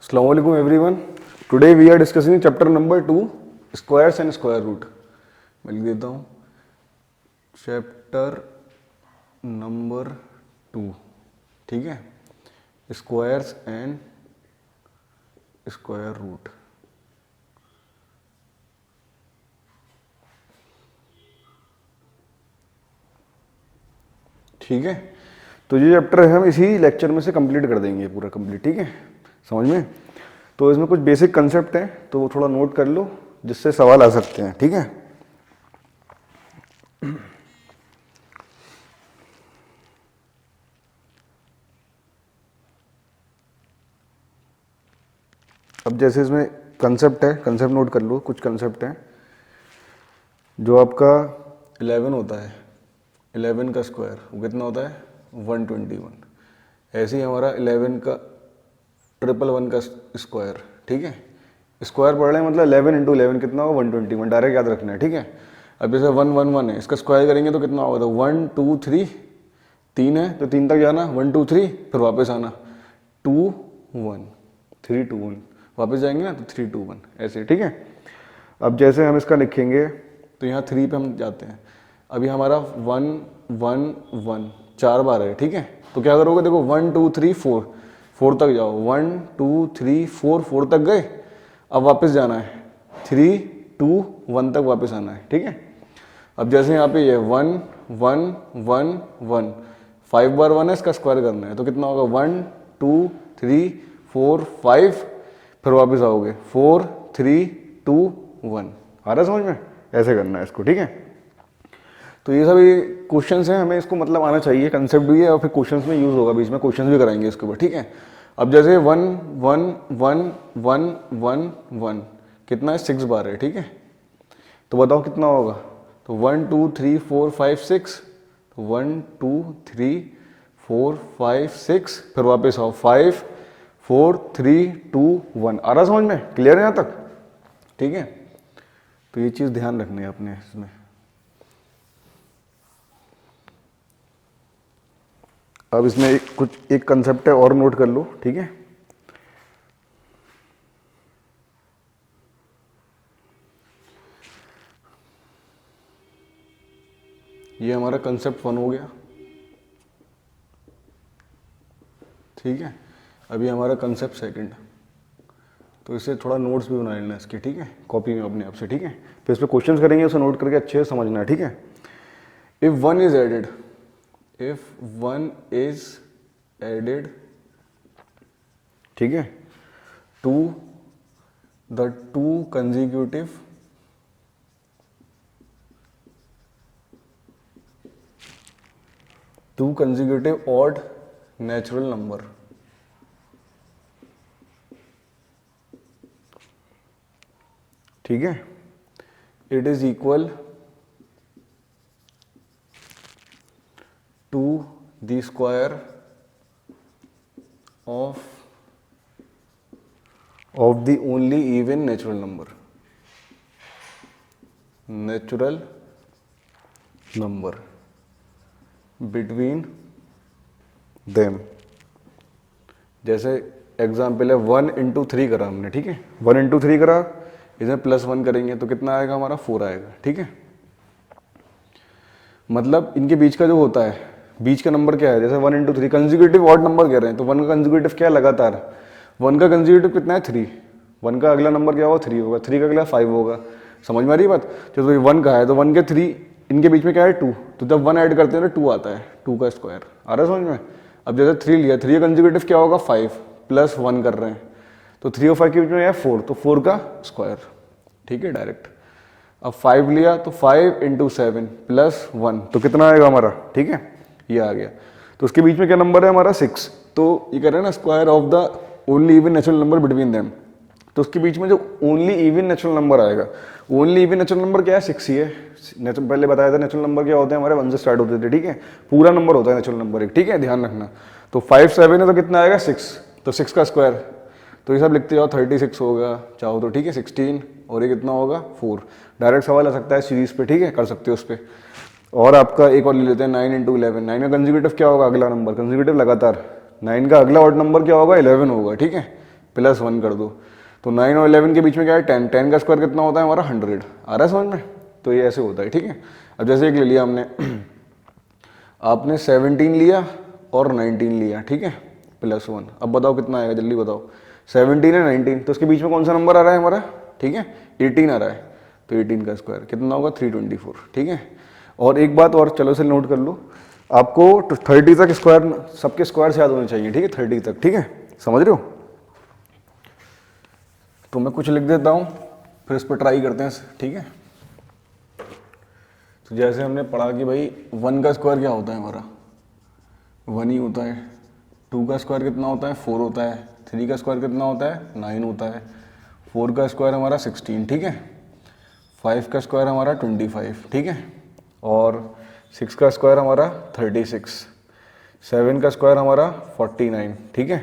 Assalamu alaikum everyone. Today we are discussing chapter number 2, squares and square root. मैं लिख देता हूँ chapter number 2, ठीक है, स्क्वायर्स एंड स्क्वायर रूट. ठीक है, तो ये चैप्टर है हम इसी लेक्चर में से कंप्लीट कर देंगे, पूरा कंप्लीट. ठीक है, समझ में. तो इसमें कुछ बेसिक कंसेप्ट हैं, तो वो थोड़ा नोट कर लो जिससे सवाल आ सकते हैं. ठीक है, अब जैसे इसमें कंसेप्ट है, कंसेप्ट नोट कर लो. कुछ कंसेप्ट हैं जो आपका 11 होता है, 11 का स्क्वायर वो कितना होता है 121. ऐसे ही हमारा 11 का 111 का स्क्वायर. ठीक है, स्क्वायर पढ़ रहे हैं मतलब 11 इंटू 11 कितना होगा 121, डायरेक्ट याद रखना है. ठीक है, अब जैसे 111 है, इसका स्क्वायर करेंगे तो कितना होगा, तो 1 2 3, 3 है तो 3 तक जाना, 1 2 3 फिर वापस आना, 2 1 3 2 1 वापस जाएंगे ना, तो 3 2 1 ऐसे. ठीक है, अब जैसे हम इसका लिखेंगे तो यहाँ 3 पे हम जाते हैं. अभी हमारा 1 1 1 4 बार है. ठीक है, तो क्या करोगे, देखो 1 2 3 4, 4 तक जाओ, 1 2 3 4, 4 तक गए. अब वापस जाना है 3 2 1 तक वापस आना है. ठीक है, अब जैसे यहाँ पे ये 1 1 1 1 5 बार 1 है, इसका स्क्वायर करना है तो कितना होगा 1 2 3 4 5, फिर वापस आओगे 4 3 2 1. आ रहा समझ में, ऐसे करना है इसको. ठीक है, तो ये सभी क्वेश्चंस हैं, हमें इसको मतलब आना चाहिए, कंसेप्ट भी है और फिर क्वेश्चंस में यूज होगा, बीच में क्वेश्चंस भी कराएंगे इसके ऊपर. ठीक है, अब जैसे 1 1 1 1 1 1 कितना है 6 बार है. ठीक है, तो बताओ कितना होगा, तो 1 2 3 4 5 6, 1 2 3 4 5 6, फिर वापस आओ 5 4 3 2 1. आ रहा समझ में, क्लियर है यहाँ तक. ठीक है, तो ये चीज़ ध्यान रखनी है अपने इसमें. अब इसमें एक कंसेप्ट है और नोट कर लो. ठीक है, ये हमारा कंसेप्ट 1 हो गया. ठीक है, अभी हमारा कंसेप्ट 2, तो इसे थोड़ा नोट्स भी बना लेना इसके. ठीक है, कॉपी में अपने आप से. ठीक है, फिर इस पर क्वेश्चंस करेंगे, उसे नोट करके अच्छे से समझना है. ठीक है, if 1 is added, if 1 is added, ठीक है, to the two consecutive odd natural number, ठीक है, it is equal to the square of the only even natural number between them. जैसे एग्जाम्पल है 1 इंटू 3 करा हमने. ठीक है, 1 इंटू 3 करा, इसमें +1 करेंगे तो कितना आएगा हमारा 4 आएगा. ठीक है, मतलब इनके बीच का जो होता है, बीच का नंबर क्या है, जैसे 1 इंटू 3 कंजिक्यूटिव ऑड नंबर कह रहे हैं, तो 1 का कंजिक्यूटिव क्या है लगातार, 1 का कंजिक्यूटिव कितना है 3, 1 का अगला नंबर क्या होगा 3 होगा, 3 का अगला 5 होगा. समझ में आ रही बात. तो 1 का है तो 1 के 3, इनके बीच में क्या है 2, तो जब 1 ऐड करते हैं तो 2 आता है, 2 का स्क्वायर. आ रहा है समझ में. अब जैसे 3 लिया, 3 का कंजिक्यूटिव क्या होगा 5 प्लस 1 कर रहे हैं, तो 3 और 5 के बीच में है 4, तो 4 का स्क्वायर. ठीक है, डायरेक्ट. अब 5 लिया तो 5 इंटू 7 प्लस 1, तो कितना आएगा हमारा. ठीक है, ये आ गया. तो उसके बीच में क्या नंबर है हमारा 6, तो ये कह रहे हैं ना square of the only even natural number between them. तो उसके बीच में जो ओनली इवन नेचुरल नंबर आएगा, ओनली इवन नेचुरल नंबर क्या है 6 ही है. पहले बताया था नेचुरल नंबर क्या होते हैं हमारे 1 से स्टार्ट होते थे. ठीक है, पूरा नंबर होता है नेचुरल नंबर एक. ठीक है, ध्यान रखना. तो 5 7 है तो कितना आएगा 6, तो 6 का स्क्वायर, तो ये सब लिखते जाओ, 36 होगा चाहो तो. ठीक है, 16, और ये कितना होगा 4. डायरेक्ट सवाल आ सकता है सीरीज पे. ठीक है, कर सकते हो उस पर. और आपका एक और ले लेते हैं 9 इंटू 11. 9 का कंजिक्यूटिव क्या होगा, अगला नंबर कंजिक्यूटिव लगातार. 9 का अगला ऑड नंबर क्या होगा, 11 होगा. ठीक है, प्लस 1 कर दो, तो 9 और 11 के बीच में क्या है 10, 10 का स्क्वायर कितना होता है हमारा 100, आ रहा है समझ में। तो ये ऐसे होता है, ठीक है। अब जैसे एक ले लिया हमने आपने 17 लिया और 19 लिया, ठीक है, प्लस 1। अब बताओ कितना आएगा, जल्दी बताओ। 17 है 19, तो उसके बीच में कौन सा नंबर आ रहा है हमारा, ठीक है, 18 आ रहा है, तो 18 का स्क्वायर कितना होगा 324, ठीक है। और एक बात और, चलो इसे नोट कर लो, आपको 30 तक स्क्वायर, सबके स्क्वायर से याद होने चाहिए, ठीक है, 30 तक, ठीक है, समझ रहे हो। तो मैं कुछ लिख देता हूँ, फिर इस पर ट्राई करते हैं, ठीक है। तो जैसे हमने पढ़ा कि भाई 1 का स्क्वायर क्या होता है हमारा 1 ही होता है, 2 का स्क्वायर कितना होता है 4 होता है, 3 का स्क्वायर कितना होता है 9 होता है, 4 का स्क्वायर हमारा 16, ठीक है, 5 का स्क्वायर हमारा 25, ठीक है, और 6 का स्क्वायर हमारा 36, 7 का स्क्वायर हमारा 49, ठीक है,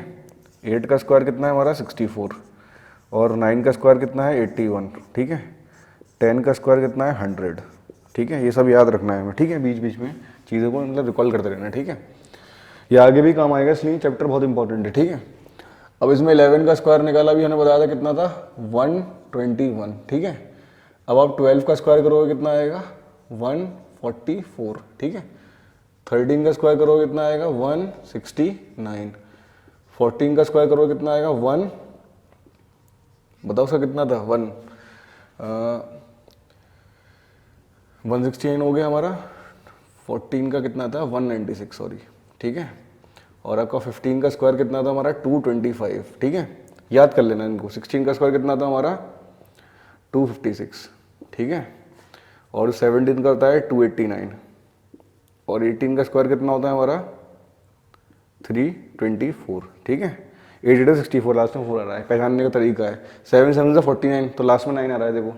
8 का स्क्वायर कितना है हमारा 64, और 9 का स्क्वायर कितना है 81, ठीक है, 10 का स्क्वायर कितना है 100, ठीक है। ये सब याद रखना है हमें, ठीक है, बीच बीच में चीज़ों को मतलब रिकॉल करते रहना, ठीक है। ये आगे भी काम आएगा, इसलिए चैप्टर बहुत इंपॉर्टेंट है, ठीक है। अब इसमें 11 का स्क्वायर निकाला, भी हमने बताया था कितना था 121, ठीक है। अब आप 12 का स्क्वायर करोगे कितना आएगा 144, ठीक है। 13 का स्क्वायर करोगे कितना आएगा 169, 14 का स्क्वायर करोगे कितना आएगा 1, बताओ उसका कितना था 169 हो गया हमारा, 14 का कितना था 196, सॉरी, ठीक है। और आपका 15 का स्क्वायर कितना था हमारा 225, ठीक है, याद कर लेना इनको। 16 का स्क्वायर कितना था हमारा 256, ठीक है, और 17 का होता है 289, और 18 का स्क्वायर कितना होता है हमारा 324, ठीक है। 8 64, लास्ट में 4 आ रहा है, पहचानने का तरीका है। 7 7 से 49, तो लास्ट में 9 आ रहा है, देखो,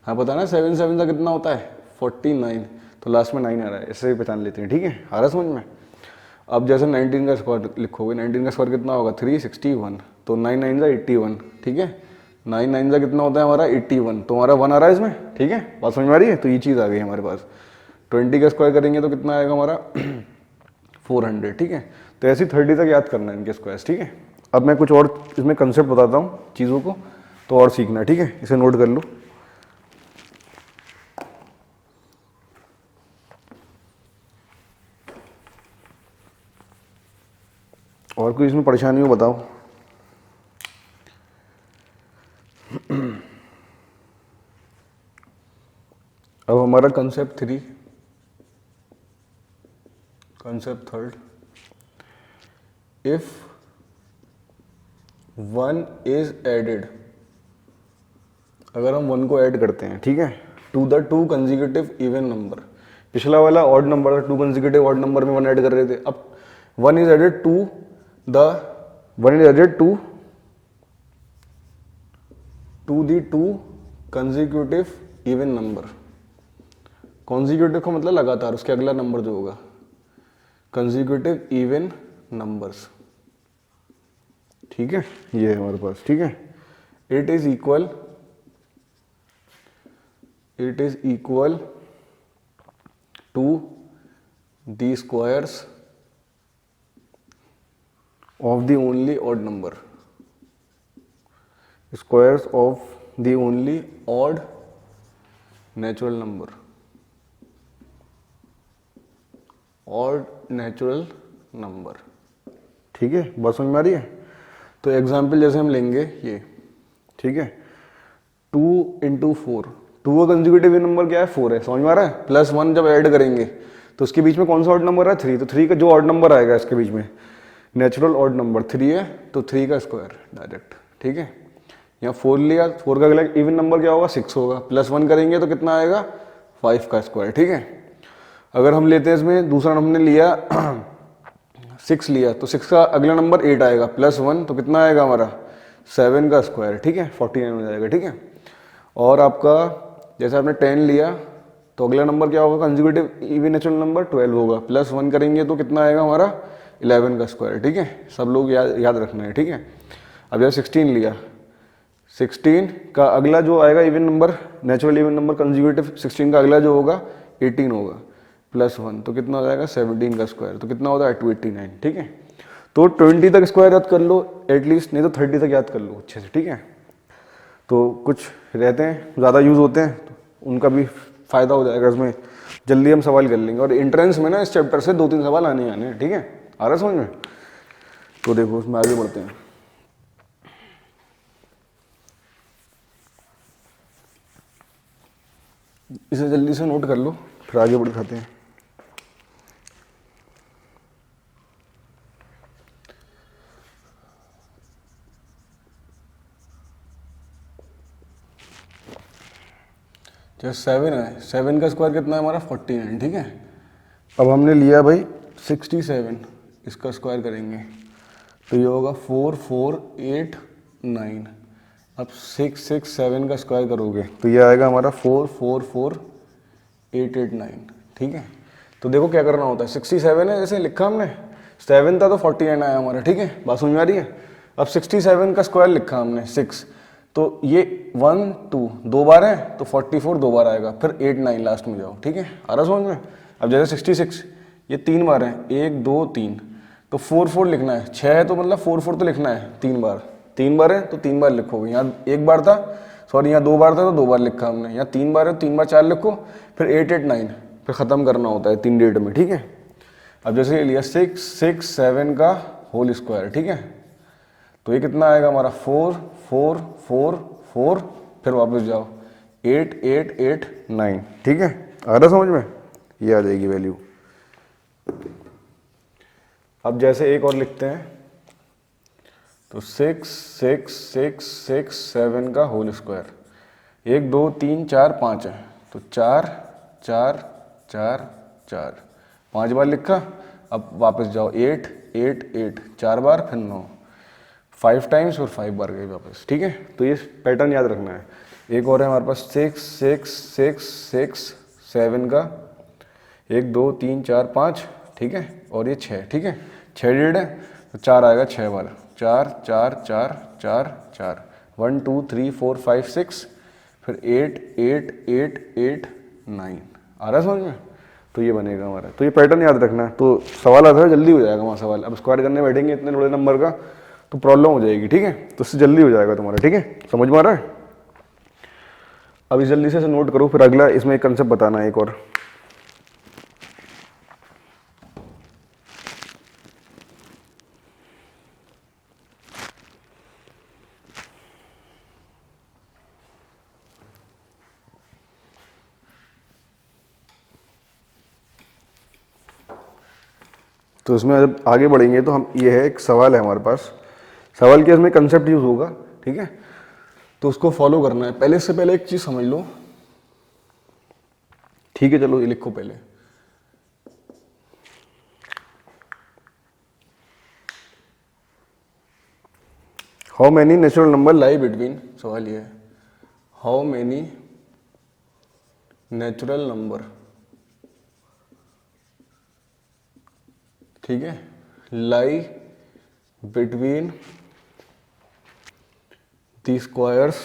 हाँ पता ना 7 7 का कितना होता है 49, तो लास्ट में 9 आ रहा है, इससे भी पहचान लेते हैं, ठीक है, आ रहा है समझ में। अब जैसे 19 का स्क्वायर लिखोगे, 19 का स्क्वायर कितना होगा 361, तो 9 9 का 81, ठीक है, 9 9 का कितना होता है हमारा 81, तो हमारा 1 आ रहा है इसमें, ठीक है, बात समझ में आ रही है। तो ये चीज़ आ गई हमारे पास। 20 का स्क्वायर करेंगे तो कितना आएगा हमारा 400, ठीक है। तो ऐसे 30 तक याद करना है इनके स्क्वायर्स, ठीक है। अब मैं कुछ और इसमें कंसेप्ट बताता हूँ चीज़ों को, तो और सीखना, ठीक है, इसे नोट कर लो। और कोई इसमें परेशानी हो बताओ। अब हमारा concept 3, concept 3, if 1 is added, अगर हम 1 को ऐड करते हैं, ठीक है, to the 2 consecutive even number. पिछला वाला ऑड नंबर था, 2 कंसेक्यूटिव ऑड नंबर में 1 ऐड कर रहे थे। अब 1 is added to the 2 consecutive even number. Consecutive का मतलब लगातार, उसके अगला नंबर जो होगा कंसेक्यूटिव इवन नंबर्स, ठीक है, ये है हमारे पास, ठीक है। It is equal to the squares of the only odd number, squares of the only odd natural number, ठीक है, बात समझ में आ रही है। तो एग्जाम्पल जैसे हम लेंगे ये, ठीक है, 2 × 4, 2 का कंसेक्यूटिव नंबर क्या है 4 है, समझ में आ रहा है। +1 जब ऐड करेंगे तो उसके बीच में कौन सा ऑड नंबर है 3, तो 3 का जो ऑड नंबर आएगा इसके बीच में नेचुरल ऑड नंबर 3 है, तो 3 का स्क्वायर डायरेक्ट, ठीक है। यहाँ 4 लिया, 4 का अगला इवन नंबर क्या होगा 6 होगा, +1 करेंगे तो कितना आएगा 5 का स्क्वायर, ठीक है। अगर हम लेते हैं इसमें दूसरा हमने लिया 6 लिया, तो 6 का अगला नंबर 8 आएगा, +1 तो कितना आएगा हमारा 7 का स्क्वायर, ठीक है, 49 हो जाएगा, ठीक है। और आपका जैसे आपने 10 लिया तो अगला नंबर क्या होगा कंसेक्यूटिव इवन नेचुरल नंबर 12 होगा, +1 करेंगे तो कितना आएगा हमारा 11 का स्क्वायर, ठीक है। सब लोग याद रखना है, ठीक है। अब जैसे 16 लिया, 16 का अगला जो आएगा even number natural even number consecutive 16 का अगला जो होगा 18 होगा, +1 तो कितना हो जाएगा 17 का स्क्वायर, तो कितना होता है 289, ठीक है। तो 20 तक स्क्वायर याद कर लो, एटलीस्ट, नहीं तो 30 तक याद कर लो अच्छे से, ठीक है। तो कुछ रहते हैं ज़्यादा यूज़ होते हैं तो उनका भी फ़ायदा हो जाएगा, इसमें जल्दी हम सवाल कर लेंगे। और एंट्रेंस में ना इस चैप्टर से 2-3 सवाल आने हैं, ठीक है, आ रहा समझ में। तो देखो उसमें आगे बढ़ते हैं। इसे जल्दी से नोट कर लो, फिर आगे बढ़ खाते हैं। जैसे 7 है, 7 का स्क्वायर कितना है हमारा 49, ठीक है। अब हमने लिया भाई 67, इसका स्क्वायर करेंगे तो ये होगा 4 4 8 9। अब 6 6 7 का स्क्वायर करोगे तो ये आएगा हमारा 4 4 4 8 8 9, ठीक है। तो देखो क्या करना होता है, 67 है जैसे लिखा हमने, 7 था तो 49 आया हमारा, ठीक है, बात समझ में आ रही है। अब 67 का स्क्वायर लिखा हमने 6, तो ये 1 2 दो बार है तो 44 दो बार आएगा, फिर 8 9 लास्ट में जाओ, ठीक है, आ रहा समझ में। अब जैसे 66 ये 3 बार है, 1 2 3, तो 4 4 लिखना है, 6 है तो मतलब 4 4 तो लिखना है 3 बार, 3 बार है तो 3 बार लिखोगे। यहाँ 1 बार था, सॉरी यहाँ 2 बार था तो 2 बार लिखा हमने, यहाँ 3 बार है तो 3 बार 4 लिखो, फिर 8 8 9, फिर ख़त्म करना होता है 3 डेट में, ठीक है। अब जैसे ये लिया 6 6 7 का होल स्क्वायर, ठीक है, तो ये कितना आएगा हमारा 4 4 4 4, फिर वापस जाओ 8 8 8 9, ठीक है, आ रहा समझ में, ये आ जाएगी वैल्यू। अब जैसे एक और लिखते हैं तो 6 6 6 6 7 का होल स्क्वायर, 1 2 3 4 5 है तो 4 4 4 4 5 बार लिखा। अब वापस जाओ 8 8 8 4 बार, फिर 9 5 टाइम्स और 5 बार गए वापस, ठीक है। तो ये पैटर्न याद रखना है। एक और है हमारे पास 6 6 6 6 7 का 1 2 3 4 5, ठीक है, और ये 6, ठीक है, 6 डेढ़ है तो 4 आएगा 6 बार, 4 4 4 4 4 1 2 3 4 5 6, फिर 8 8 8 8 9, आ रहा है समझ में। तो ये बनेगा हमारा, तो ये पैटर्न याद रखना है। तो सवाल आता है जल्दी हो जाएगा वहाँ सवाल। अब स्क्वायर करने बैठेंगे इतने बड़े नंबर का तो प्रॉब्लम हो जाएगी, ठीक है, तो इससे जल्दी हो जाएगा तुम्हारा, ठीक है, समझ में आ रहा है। अब इस जल्दी से नोट करो, फिर अगला इसमें एक कंसेप्ट बताना है एक और। तो इसमें जब आगे बढ़ेंगे तो हम, ये है एक सवाल है हमारे पास, सवाल के इसमें कंसेप्ट यूज होगा, ठीक है, तो उसको फॉलो करना है। पहले से पहले एक चीज समझ लो, ठीक है, चलो ये लिखो पहले। How many natural number lie between, सवाल ये है, हाउ मैनी नेचुरल नंबर, ठीक है, lie between the squares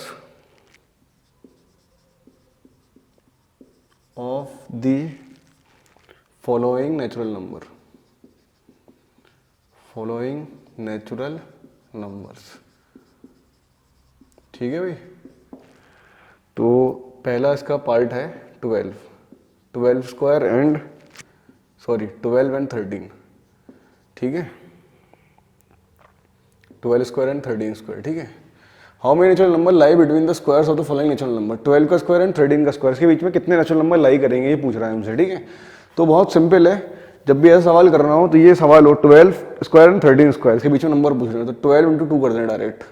of the following natural number, following natural numbers, ठीक है भाई। तो पहला इसका पार्ट है 12, 12 स्क्वायर एंड, सॉरी 12 एंड 13, ठीक है, 12 स्क्वायर एंड 13 स्क्वायर, ठीक है। How many natural number lie between the squares of the following natural number, 12 का स्क्वायर एंड 13 का स्क्वायर, इसके बीच में कितने नेचुरल नंबर लाई करेंगे ये पूछ रहा है हमसे, ठीक है। तो बहुत सिंपल है, जब भी ऐसा सवाल करना हो तो ये सवाल हो 12 स्क्वायर एंड 13 स्क्वायर, इसके बीच में नंबर पूछ रहे हैं तो 12 × 2 कर दें डायरेक्ट,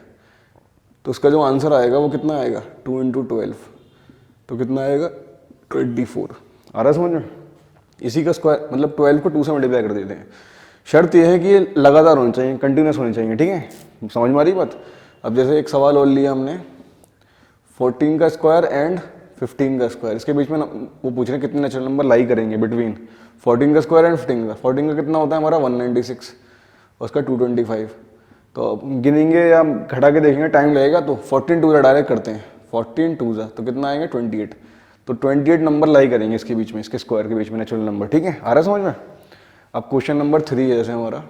तो उसका जो आंसर आएगा वो कितना आएगा 2 × 12, तो कितना आएगा 24, आ रहा है समझ में। इसी का स्क्वायर मतलब 12 को 2 से मल्टीप्लाई कर देते हैं। शर्त यह है कि ये लगातार होनी चाहिए, कंटिन्यूस होनी चाहिए, ठीक है, समझ में आ रही बात। अब जैसे एक सवाल और लिया हमने 14 का स्क्वायर एंड 15 का स्क्वायर, इसके बीच में वो पूछ रहे हैं कितने नेचुरल नंबर लाई करेंगे बिटवीन 14 का स्क्वायर एंड 15 का। 14 का कितना होता है हमारा 196 और उसका 225, तो गिनेंगे या घटा के देखेंगे टाइम लगेगा, तो 14 2 डायरेक्ट करते हैं, 14 2 तो कितना आएंगे 28, तो 28 नंबर लाई करेंगे इसके बीच में, इसके स्क्वायर के बीच में नेचुरल नंबर, ठीक है, आ रहा है समझ में। अब क्वेश्चन नंबर 3 है जैसे हमारा,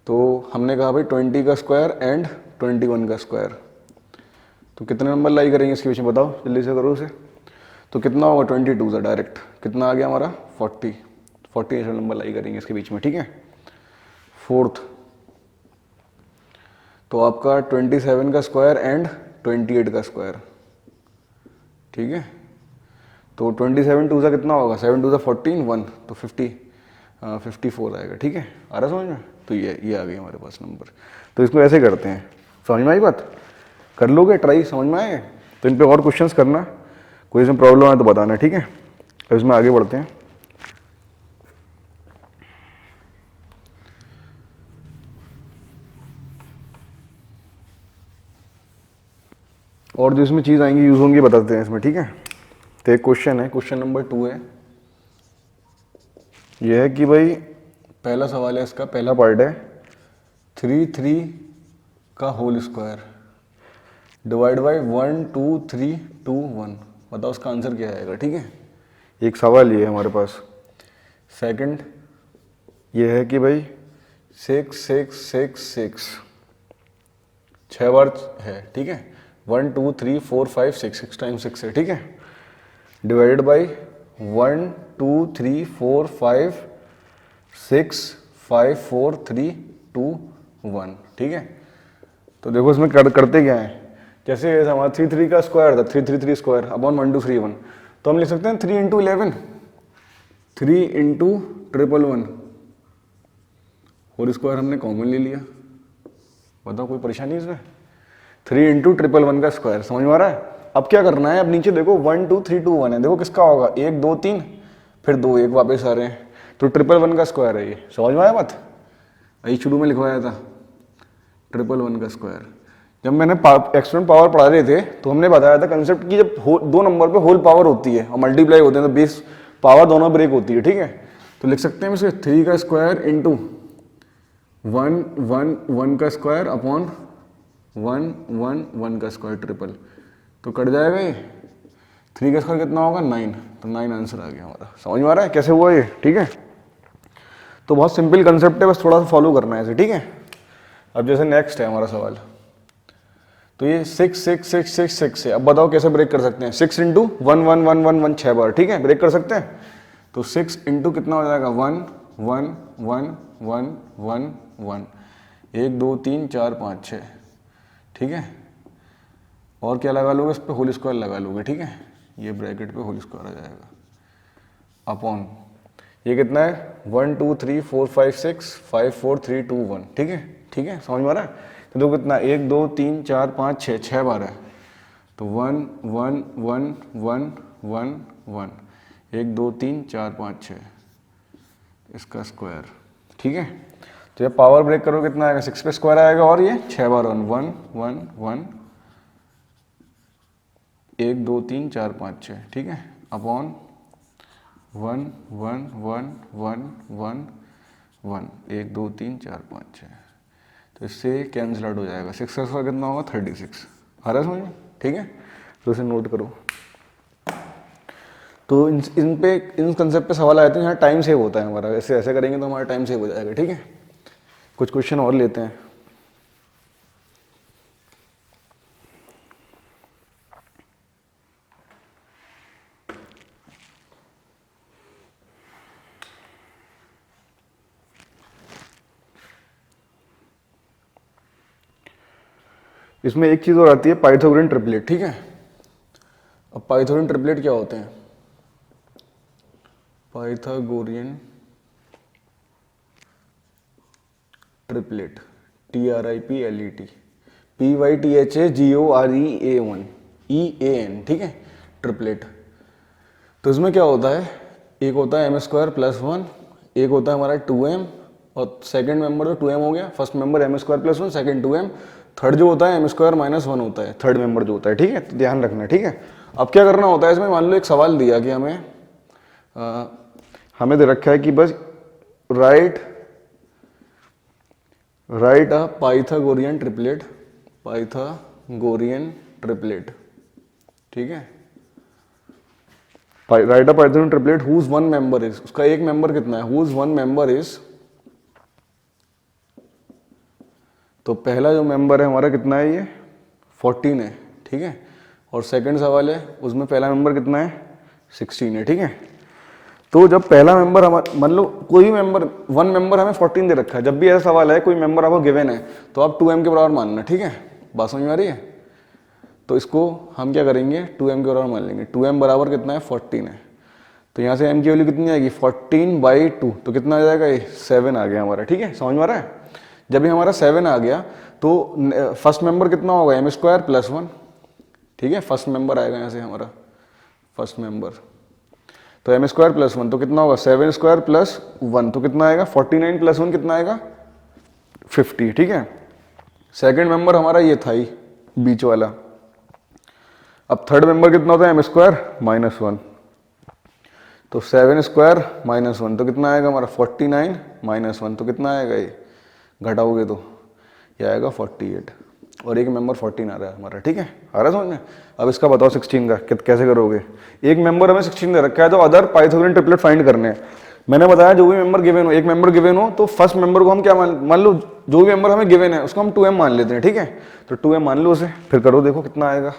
तो हमने कहा भाई 20 का स्क्वायर एंड 21 का स्क्वायर, तो कितने नंबर लाई करेंगे इसके बीच में बताओ, जल्दी से करो उसे। तो कितना होगा 22 से डायरेक्ट कितना आ गया हमारा 40 नंबर लाई करेंगे इसके बीच में, ठीक है। फोर्थ, तो आपका 27 का स्क्वायर एंड 28 का स्क्वायर, ठीक है। तो 27 2 से कितना होगा, 7 2 से 14 1, तो 54 आएगा, ठीक है। आ रहा समझ में। तो ये आ गई हमारे पास नंबर। तो इसको ऐसे करते हैं, समझ में आई बात, कर लोगे ट्राई, समझ में आए। तो इन पे और क्वेश्चंस करना, कोई इसमें प्रॉब्लम है तो बताना, ठीक है। अब इसमें आगे बढ़ते हैं। और जो इसमें चीज़ आएंगी यूज होंगी बताते हैं इसमें, ठीक है। तो एक क्वेश्चन है, क्वेश्चन नंबर 2 है, यह है कि भाई पहला सवाल है इसका, पहला पार्ट है 3 का होल स्क्वायर डिवाइड बाई 1 2 3 2 1, बताओ उसका आंसर क्या आएगा, ठीक है। एक सवाल ये है हमारे पास। सेकंड ये है कि भाई 6 6 6 6 6 बार है, ठीक है। 1 2 3 4 5 6 टाइम्स 6 है, ठीक है। डिवाइडेड बाई 1 2 3 4 5 6 5 4 3 2 1, ठीक है। तो देखो इसमें करते क्या है, जैसे हमारा 3 का स्क्वायर था, 3 स्क्वायर अपॉन 1 2 3 1, तो हम लिख सकते हैं 3 इंटू 11, 3 इंटू 111 होल स्क्वायर हमने कॉमन ले लिया, बताओ कोई परेशानी इसमें। 3 इंटू 111 का स्क्वायर, समझ में आ रहा है। अब क्या करना है, अब नीचे देखो 1 2 3 2 1 है, देखो किसका होगा, 1 2 3 फिर 2 1 वापस आ रहे हैं, तो 111 का स्क्वायर है ये, समझ में आया बात। यही शुरू में लिखवाया था 111 का स्क्वायर। जब मैंने एक्सपोनेंट पावर पढ़ा रहे थे तो हमने बताया था कंसेप्ट कि जब दो नंबर पे होल पावर होती है और मल्टीप्लाई होते हैं तो बेस पावर दोनों ब्रेक होती है, ठीक है। तो लिख सकते हैं इसे 3 का स्क्वायर इंटू 1 1 1 का स्क्वायर अपॉन 1 1 1 का स्क्वायर ट्रिपल, तो कट जाएगा ये। 3 का स्क्वायर कितना होगा 9, तो 9 आंसर आ गया हमारा। समझ में आ रहा है कैसे हुआ ये, ठीक है। तो बहुत सिंपल कंसेप्ट है, बस थोड़ा सा फॉलो करना है इसे, ठीक है। अब जैसे नेक्स्ट है हमारा सवाल, तो ये 6 6 6 6 6 है। अब बताओ कैसे ब्रेक कर सकते हैं, 6 इंटू 1 1 1 1 1 6 बार, ठीक है, ब्रेक कर सकते हैं। तो 6 इंटू कितना हो जाएगा 1 1 1 1 1 1, 1 2 3 4 5 6, ठीक है। और क्या लगा लोगे इस पर, होल स्क्वायर लगा लोगे, ठीक है। ये ब्रैकेट पे होल स्क्वायर आ जाएगा अपॉन ये कितना है 1 2 3 4 5 6 5 4 3 2 1, ठीक है, ठीक है, समझ में आ रहा है। तो देखो कितना 1 2 3 4 5 6 6 बार है, तो 1 1 1 1 1 1 1 2 3 4 5 6 इसका स्क्वायर, ठीक है। तो जब पावर ब्रेक करो कितना आएगा 6 पे स्क्वायर आएगा और ये 6 बार 1 1 1 1 1 2 3 4 5 6, ठीक है, अपॉन 1 1 1 1 1 1 1 2 3 4 5 6, तो इससे कैंसिल आउट हो जाएगा। 6 का स्क्वायर कितना होगा 36, आ रहा है समझ में, ठीक है। तो इसे नोट करो। तो इन कंसेप्ट पे सवाल आए थे यहाँ टाइम सेव होता है हमारा, ऐसे ऐसे करेंगे तो हमारा टाइम सेव हो जाएगा, ठीक है। कुछ क्वेश्चन और लेते हैं। इसमें एक चीज और आती है पाइथागोरियन ट्रिपलेट, ठीक है। अब पाइथागोरियन ट्रिपलेट क्या होते हैं, पाइथागोरियन ट्रिपलेट TRIPLET PYTHAGOREAN, ठीक है, ट्रिपलेट। तो इसमें क्या होता है, एक होता है m² + 1, एक होता है हमारा 2m, और सेकंड मेंबर तो 2m हो गया, first member m² + 1, second 2m, third जो होता है m² - 1 होता है, थर्ड मेंबर जो होता है, ठीक है। तो ध्यान रखना, ठीक है। अब क्या करना होता है इसमें, मान लो एक सवाल दिया कि हमें दे रखा है कि बस राइट अ पाइथागोरियन ट्रिपलेट, ठीक है। Write a Pythagorean triplet whose one member is, उसका एक मेंबर कितना है, हुज वन मेंबर इज तो पहला जो मेंबर है हमारा कितना है, ये 14 है, ठीक है। और सेकंड सवाल है उसमें पहला मेंबर कितना है, 16 है, ठीक है। तो जब पहला मेंबर हमारा, मान लो कोई भी मेंबर, वन मेंबर हमें 14 दे रखा है, जब भी ऐसा सवाल है कोई मेंबर आपको गिवन है तो आप 2m के बराबर मानना, ठीक है। बात समझ में आ रही है? तो इसको हम क्या करेंगे, 2m के बराबर मान लेंगे। 2m बराबर कितना है, 14 है। तो यहाँ से m की वैल्यू कितनी आएगी, 14/2, तो कितना आ जाएगा, ये 7 आ गया हमारा, ठीक है। समझ में आ रहा है? जब ये हमारा 7 आ गया तो फर्स्ट मेंबर कितना होगा, m² + 1, ठीक है। फर्स्ट मेंबर आएगा यहाँ से हमारा फर्स्ट मेंबर, तो m² + 1 तो कितना होगा, 7² + 1 तो कितना आएगा, 49 + 1 कितना आएगा, 50, ठीक है। सेकंड मेंबर हमारा ये था ही बीच वाला। अब थर्ड मेंबर कितना होता है, m² - 1, तो 7² - 1 तो कितना आएगा हमारा, 49 - 1 तो कितना आएगा, ये घटाओगे तो ये आएगा 48, और एक मेंबर 14 आ रहा है हमारा, ठीक है। आ रहा है समझ में? अब इसका बताओ 16 का कैसे करोगे। एक मेंबर हमें 16 दे रखा है तो अदर पाइथागोरियन ट्रिपलेट फाइंड करने हैं। मैंने बताया जो भी मेंबर गिवन हो, एक मेंबर गिवन हो तो फर्स्ट मेंबर को हम क्या मान लो, जो भी मेंबर हमें गिवन है उसको हम 2m मान लेते हैं, ठीक है। तो 2m मान लो उसे, फिर करो देखो कितना आएगा।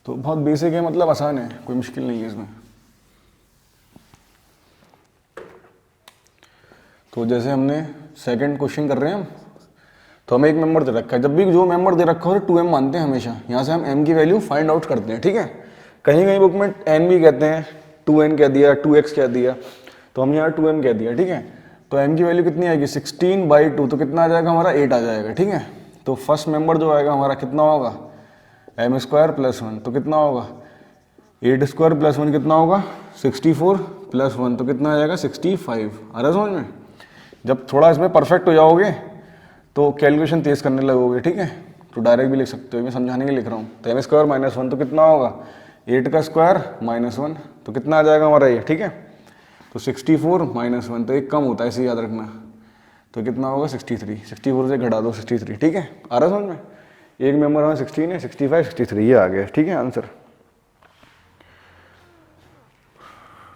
तो बहुत बेसिक है, मतलब आसान है, कोई मुश्किल नहीं है इसमें। तो जैसे हमने सेकंड क्वेश्चन कर रहे हैं हम, तो हमें एक मेंबर दे रखा है, जब भी जो मेंबर दे रखा हो तो 2m मानते हैं हमेशा। यहाँ से हम m की वैल्यू फाइंड आउट करते हैं, ठीक है। कहीं कहीं बुक में n भी कहते हैं, 2n कह दिया, 2x कह दिया, तो हम यहाँ 2m कह दिया, ठीक है। तो m की वैल्यू कितनी आएगी, 16/2 तो कितना आ जाएगा हमारा, 8 आ जाएगा, ठीक है। तो फर्स्ट मेंबर जो आएगा हमारा कितना होगा, m² + 1 तो कितना होगा, 8² + 1 कितना होगा, 64 + 1 तो कितना आ जाएगा, 65। आ रहा है समझ में? जब थोड़ा इसमें परफेक्ट हो जाओगे तो कैलकुलेशन तेज करने लगोगे, ठीक है। तो डायरेक्ट भी लिख सकते हो, मैं समझाने के लिए लिख रहा हूँ। तो m² - 1 तो कितना होगा, 8 का स्क्वायर - 1 तो कितना आ जाएगा हमारा ये, ठीक है। तो 64 - 1 तो एक कम होता है, इसे याद रखना। तो कितना होगा, 63, 64 से घटा दो 63, ठीक है। आ रहा समझ में? एक मेंबर हमें 16 है, 65, 63 ये आ गया, ठीक है आंसर।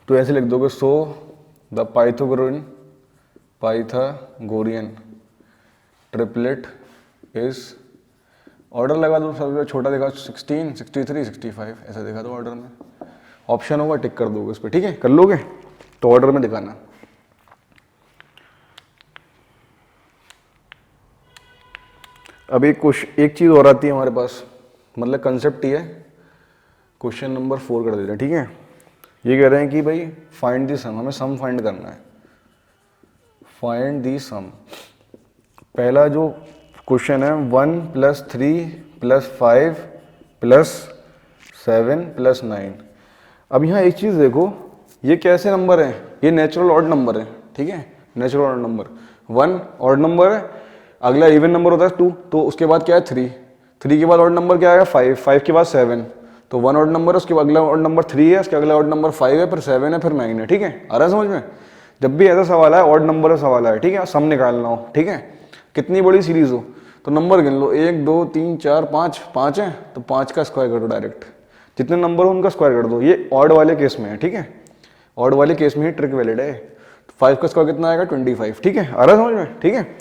तो ऐसे लिख दोगे, so the Pythagorean triplet is, order लगा दो, सबसे छोटा देखा 16, 63, 65 ऐसा देखा दो ऑर्डर में। ऑप्शन होगा टिक कर दोगे उस पर, ठीक है। कर लोगे तो ऑर्डर में दिखाना। अब एक चीज़ और आती है हमारे पास, मतलब कंसेप्ट ही है। क्वेश्चन नंबर 4 कर देते हैं, ठीक है। ये कह रहे हैं कि भाई फाइंड दी सम, हमें सम फाइंड करना है। फाइंड दी सम, पहला जो क्वेश्चन है 1 + 3 + 5 + 7 + 9। अब यहाँ एक चीज़ देखो, ये कैसे नंबर है, ये नेचुरल ऑड नंबर है, ठीक है। Natural odd number 1 odd number है, अगला इवन नंबर होता है 2, तो उसके बाद क्या है 3, 3 के बाद ऑड नंबर क्या आएगा 5, 5 के बाद 7, तो 1 ऑड नंबर है, उसके बाद अगला ऑड नंबर 3 है, उसके अगला ऑड नंबर 5 है, फिर 7 है, फिर 9 है, ठीक है। आ रहा है समझ में? जब भी ऐसा सवाल है, ऑड नंबर का सवाल है, ठीक है, सम निकालना हो, ठीक है, कितनी बड़ी सीरीज हो तो नंबर गिन लो, 1 2 3 4 5, 5 है तो 5 का स्क्वायर कर दो डायरेक्ट, जितने नंबर हो उनका स्क्वायर कर दो। ये ऑड वाले केस में है, ठीक है, ऑड वाले केस में ही ट्रिक वैलिड है। 5 का स्क्वायर कितना आएगा, 25, ठीक है। आ रहा है समझ में? ठीक है।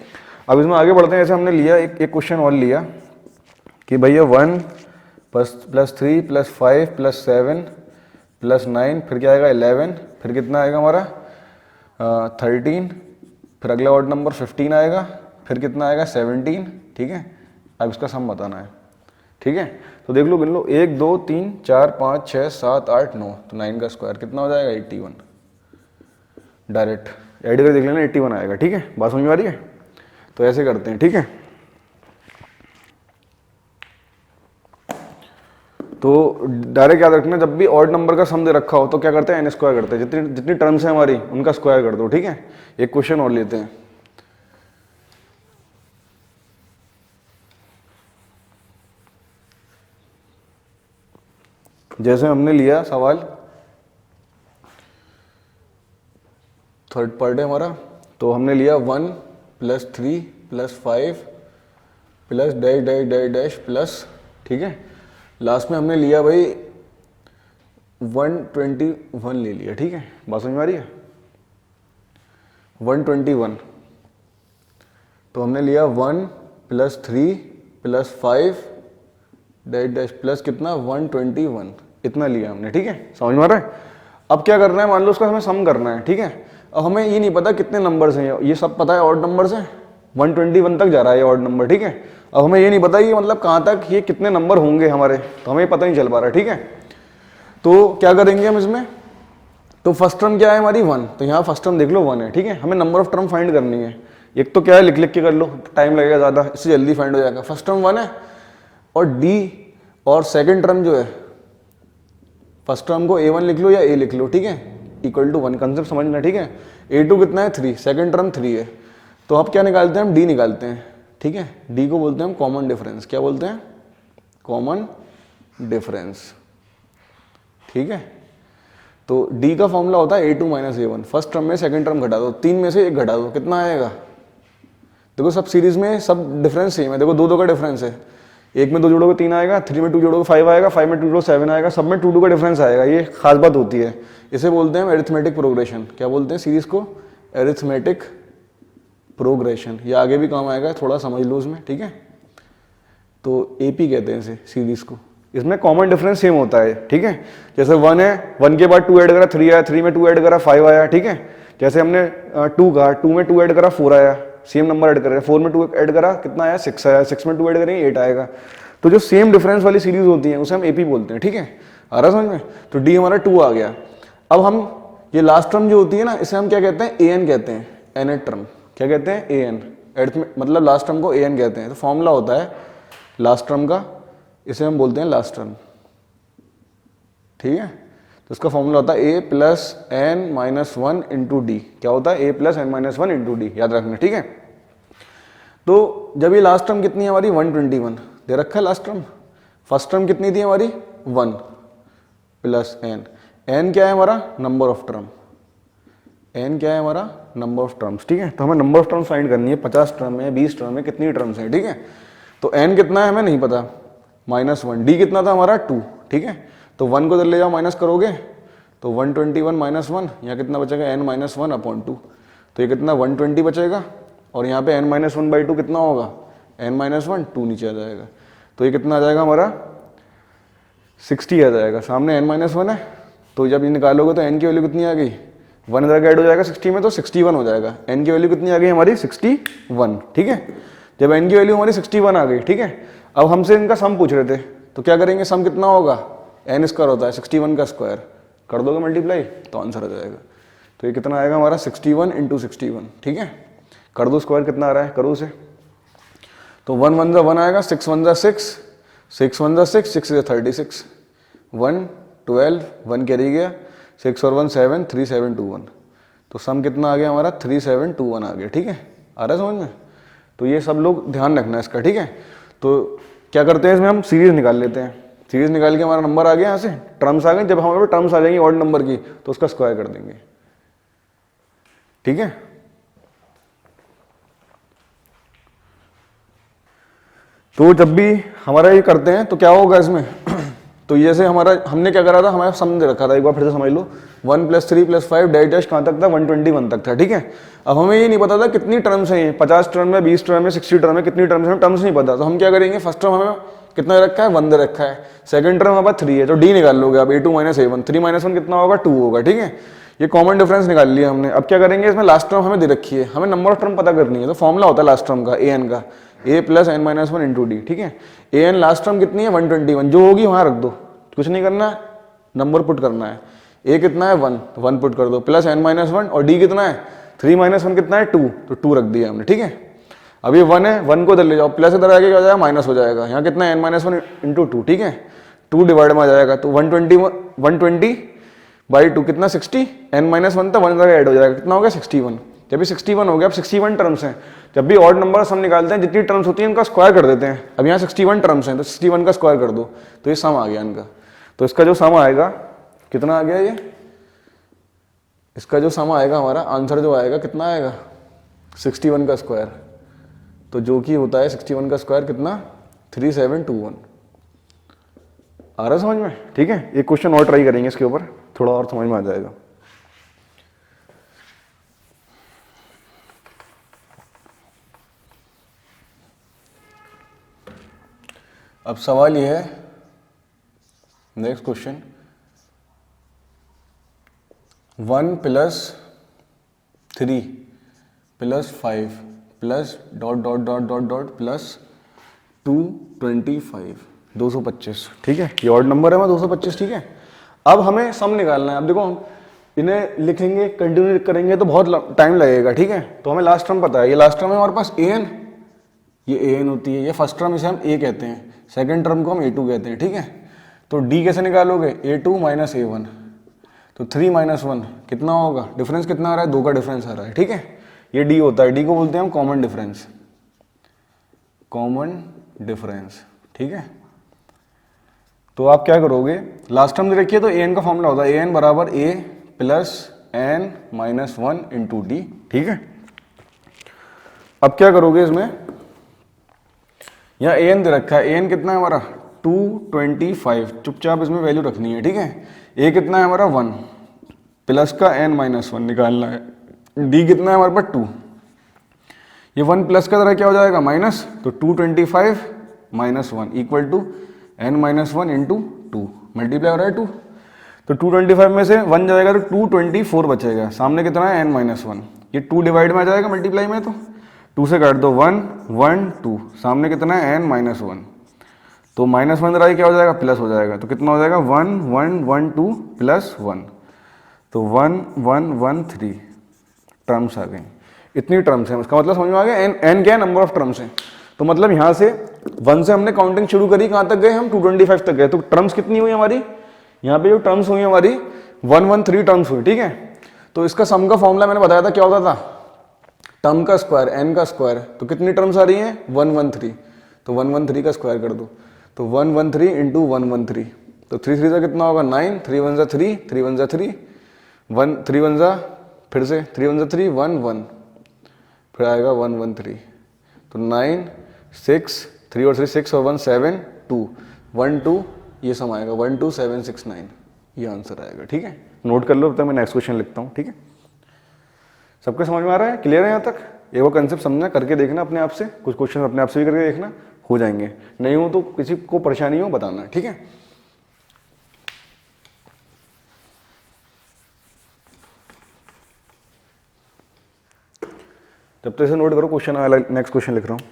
अब इसमें आगे बढ़ते हैं। जैसे हमने लिया एक क्वेश्चन और लिया कि भैया 1 + 3 + 5 + 7 + 9, फिर क्या आएगा 11, फिर कितना आएगा हमारा 13, फिर अगला ऑड नंबर 15 आएगा, फिर कितना आएगा 17, ठीक है। अब इसका सम बताना है, ठीक है। तो देख लो, गिन लो, 1 2 3 4 5 6 7 8 9, तो 9 का स्क्वायर कितना हो जाएगा 81। डायरेक्ट ऐड कर देख लेना, 81 आएगा, ठीक है। बात समझ में आ रही है? तो ऐसे करते हैं, ठीक है। तो डायरेक्ट याद रखना, जब भी ऑड नंबर का सम दे रखा हो तो क्या करते हैं, n स्क्वायर करते हैं। जितनी जितनी टर्म्स है हमारी उनका स्क्वायर कर दो, ठीक है। एक क्वेश्चन और लेते हैं। जैसे हमने लिया सवाल, थर्ड पार्ट है हमारा, तो हमने लिया 1 + 3 + 5 + dash dash dash dash plus, ठीक है। लास्ट में हमने लिया भाई 121 ले लिया, ठीक है। बात समझ में आ रही है? 121 तो हमने लिया 1 + 3 + 5 डैश डैश प्लस कितना 121, इतना लिया हमने, ठीक है, समझ में आ रहा है। अब क्या करना है, मान लो उसका हमें सम करना है, ठीक है। अब हमें ये नहीं पता कितने नंबर्स हैं, ये सब पता है ऑड नंबर्स हैं, 121 तक जा रहा है ये ऑड नंबर, ठीक है। अब हमें ये नहीं पता कि मतलब कहाँ तक ये कितने नंबर होंगे हमारे, तो हमें पता नहीं चल पा रहा, ठीक है। तो क्या करेंगे हम इसमें, तो फर्स्ट टर्म क्या है हमारी 1, तो यहाँ फर्स्ट टर्म देख लो 1 है, ठीक है। हमें नंबर ऑफ टर्म फाइंड करनी है, एक तो क्या है लिख लिख के कर लो, टाइम लगेगा ज़्यादा, इससे जल्दी फाइंड हो जाएगा। फर्स्ट टर्म 1 है और डी और सेकंड टर्म जो है, फर्स्ट टर्म को A1 लिख लो या A लिख लो, ठीक है, इक्वल टू 1, कंसेप्ट समझना, ठीक है। A2 कितना है 3, सेकंड टर्म 3 है, तो अब क्या निकालते हैं हम, D निकालते हैं, ठीक है। D को बोलते हैं हम कॉमन डिफरेंस, क्या बोलते हैं, कॉमन डिफरेंस, ठीक है। तो D का फॉर्मूला होता है A2 - A1, फर्स्ट टर्म में सेकंड टर्म घटा दो, 3 में से 1 घटा दो, कितना आएगा, देखो सब सीरीज में सब डिफरेंस सेम है, देखो 2 का डिफरेंस है, 1 में 2 जोड़ोगे 3 आएगा, 3 में 2 जोड़ोगे 5 आएगा, 5 में 2 जोड़ोगे 7 आएगा, सब में 2 का डिफरेंस आएगा, ये खास बात होती है। इसे बोलते हैं अरिथमेटिक प्रोग्रेशन, क्या बोलते हैं सीरीज को, अरिथमेटिक प्रोग्रेशन, ये आगे भी काम आएगा, थोड़ा समझ लो उसमें, ठीक है। तो AP कहते हैं इसे सीरीज को, इसमें कॉमन डिफरेंस सेम होता है, ठीक है। जैसे 1 है, 1 के बाद 2 ऐड करा 3 आया, 3 में 2 ऐड करा 5 आया, ठीक है। जैसे हमने 2 कहा, 2 में 2 ऐड करा 4 आया, सेम नंबर ऐड कर रहे हैं, 4 में 2 ऐड करा कितना आया 6 आया, 6 में 2 ऐड करेंगे 8 आएगा। तो जो सेम डिफरेंस वाली सीरीज होती है उसे हम AP बोलते हैं, ठीक है, आ रहा समझ में। तो D हमारा 2 आ गया। अब हम ये लास्ट टर्म जो होती है ना, इसे हम क्या कहते हैं, AN कहते हैं, nth टर्म, क्या कहते हैं AN, मतलब लास्ट टर्म को AN कहते हैं। तो फॉर्मूला होता है लास्ट टर्म का, इसे हम बोलते हैं लास्ट टर्म, ठीक है। तो इसका फॉर्मूला होता है A + n - 1 × D, क्या होता है A + n - 1 × D, याद रखना, ठीक है। तो जब ये लास्ट टर्म कितनी है हमारी 121 दे रखा है लास्ट टर्म, फर्स्ट टर्म कितनी थी हमारी 1 + n, n क्या है हमारा नंबर ऑफ टर्म, n क्या है हमारा नंबर ऑफ टर्म्स, ठीक है। तो हमें नंबर ऑफ टर्म्स फाइंड करनी है, 50 टर्म है, 20 टर्म है, कितनी टर्म्स है, ठीक है। तो n कितना है हमें नहीं पता, -1, D कितना था हमारा 2, ठीक है। तो 1 को इधर ले जाओ, माइनस करोगे तो 121 - 1, यहाँ कितना बचेगा n - 1/2, तो ये कितना 120 बचेगा, और यहाँ पे n - 1/2 कितना होगा, n - 1, 2 नीचे आ जाएगा, तो ये कितना आ जाएगा हमारा 60 आ जाएगा, सामने n - 1 है, तो जब ये निकालोगे तो n की वैल्यू कितनी आ गई, 1 इधर ऐड हो जाएगा 60 में, तो 61 हो जाएगा। n की वैल्यू कितनी आ गई हमारी 61, ठीक है। जब n की वैल्यू हमारी 61 आ गई, ठीक है। अब हमसे इनका सम पूछ रहे थे, तो क्या करेंगे, सम कितना होगा, n² होता है 61 का स्क्वायर, कर दोगे मल्टीप्लाई तो आंसर आ जाएगा। तो ये कितना आएगा हमारा 61 × 61, ठीक है। कर दो स्क्वायर, कितना आ रहा है, करो उसे। तो 1 1 1 आएगा, 6 1 6, 6 1 6, 6 36, 1 12, 1 कैरी गया, 6 और 1 7, 3721, तो सम कितना आ गया हमारा 3721 आ गया, ठीक है, आ रहा है समझ में। तो ये सब लोग ध्यान रखना है इसका, ठीक है। तो क्या करते हैं इसमें हम सीरीज निकाल लेते हैं, सीरीज निकाल के हमारा नंबर आ गया, यहाँ से टर्म्स आ गए, जब हमारे टर्म्स आ जाएंगी ऑड नंबर की तो उसका स्क्वायर कर देंगे, ठीक है। तो जब भी हमारा ये करते हैं तो क्या होगा इसमें तो जैसे हमारा हमने क्या करा था, हमारा सम दे रखा था, एक बार फिर से समझ लो, 1 + 3 + 5 डैश डैश कहाँ तक था 121 तक था, ठीक है। अब हमें ये नहीं पता था कितनी टर्म्स हैं, 50 टर्म है, 20 टर्म है, 60 टर्म है, कितनी टर्म्स है, टर्म्स नहीं पता, तो हम क्या करेंगे, फर्स्ट टर्म हमें कितना रखा है 1 दे रखा है, सेकंड टर्म हमारा 3 है, तो D निकाल लोगे आप, A2 - A1, 3 - 1 कितना होगा 2 होगा, ठीक है। ये कॉमन डिफरेंस निकाल लिया हमने। अब क्या करेंगे, इसमें लास्ट टर्म हमें दे रखी है, हमें नंबर ऑफ टर्म पता करनी है, तो फॉर्मूला होता है लास्ट टर्म का AN का, A + n - 1 × D, ठीक है। AN लास्ट टर्म कितनी है 121, जो होगी वहां रख दो, कुछ नहीं करना, नंबर पुट करना है। A कितना है 1 पुट कर दो, प्लस n - 1, और D कितना है 3 - 1 कितना है 2, तो 2 रख दिया हमने, ठीक है। अब ये 1 है, 1 को इधर ले जाओ, प्लस इधर आगे क्या हो जाएगा माइनस हो जाएगा, यहाँ कितना है n - 1 × 2, ठीक है, 2 डिवाइड में आ जाएगा, तो 120/2 कितना 60, n - 1 था 1 इधर ऐड हो जाएगा, कितना हो गया 61। जब भी 61 हो गया, अब 61 टर्म्स हैं, जब भी ऑड नंबर हम निकालते हैं जितनी टर्म्स होती है इनका स्क्वायर कर देते हैं। अब यहाँ 61 टर्म्स हैं, तो 61 का स्क्वायर कर दो, तो ये सम आ गया इनका। तो इसका जो सम आएगा कितना आ गया, ये इसका जो सम आएगा हमारा आंसर जो आएगा कितना आएगा 61 का स्क्वायर, तो जो कि होता है 61 का स्क्वायर कितना 3721। आ रहा है समझ में, ठीक है। एक क्वेश्चन और ट्राई करेंगे इसके ऊपर, थोड़ा और समझ में आ जाएगा। अब सवाल ये है, next question, 1 + 3 + 5 plus dot dot dot dot dot plus 225, 225, ठीक है, ये ऑड नंबर है मैं 225, ठीक है। अब हमें सम निकालना है। अब देखो हम इन्हें लिखेंगे, कंटिन्यू करेंगे तो बहुत टाइम लगेगा, ठीक है। तो हमें लास्ट टर्म पता है, ये लास्ट टर्म है हमारे पास an, ये an होती है, ये फर्स्ट टर्म इसे हम a कहते हैं, सेकंड टर्म को हम a2 कहते हैं, ठीक है। तो d कैसे निकालोगे, a2 - a1, तो 3 - 1 कितना होगा, डिफरेंस कितना आ रहा है, 2 का डिफरेंस आ रहा है, ठीक है। ये d होता है, d को बोलते हैं हम कॉमन डिफरेंस, कॉमन डिफरेंस, ठीक है। तो आप क्या करोगे, लास्ट टर्म दे रखिए तो an का फॉर्मूला होता है an बराबर a + n - 1 × d, ठीक है। अब क्या करोगे इसमें, यहाँ an दे रखा है, an कितना है हमारा 225, चुपचाप इसमें वैल्यू रखनी है, ठीक है। a कितना है हमारा 1, प्लस का n - 1 निकालना है, d कितना है हमारे पास 2, ये 1 प्लस का तरह क्या हो जाएगा माइनस, तो 225 - 1 इक्वल टू n - 1 × 2, मल्टीप्लाई हो रहा है 2, तो 225 में से 1 जाएगा तो 224 बचेगा, सामने कितना है n - 1, ये 2 डिवाइड में आ जाएगा मल्टीप्लाई में, तो 2 से काट दो 1 1 2, सामने कितना है n - 1, तो -1 रहा क्या हो जाएगा, प्लस हो जाएगा, तो कितना हो जाएगा 1 1 1 2 + 1, तो 1 1 1 3 टर्म्स आ गई, इतनी टर्म्स है, इसका मतलब समझ में आ गया, n क्या है, नंबर ऑफ टर्म्स है। तो मतलब यहाँ से 1 से हमने काउंटिंग शुरू करी, कहाँ तक गए हम, 225 तक गए, तो टर्म्स कितनी हुई हमारी, यहाँ पे जो टर्म्स हुई हमारी 113 टर्म्स हुई, ठीक है। तो इसका सम का फॉर्मूला मैंने बताया था क्या होता था, टर्म का स्क्वायर n का स्क्वायर, तो कितनी टर्म्स आ रही हैं 113, तो 113 का स्क्वायर कर दो, तो 113 × 113, तो 3 3 का कितना होगा 9, 3 1 3, 3 1 3, 1 3 1 फिर से 3 1 3 1 1, फिर आएगा 113, तो 9 6 3 और 3 6 और 1 7 2 1 2, ये सम आएगा 12769, ये आंसर आएगा, ठीक है। नोट कर लो, तब मैं नेक्स्ट क्वेश्चन लिखता हूँ, ठीक है। सबके समझ में आ रहा है, क्लियर है यहाँ तक, एक वो कंसेप्ट समझना, करके देखना अपने आप से, कुछ क्वेश्चन अपने आप से भी करके देखना, हो जाएंगे, नहीं हो तो किसी को परेशानी हो बताना, ठीक है। जब तक इसे नोट करो, क्वेश्चन नेक्स्ट क्वेश्चन लिख रहा हूँ।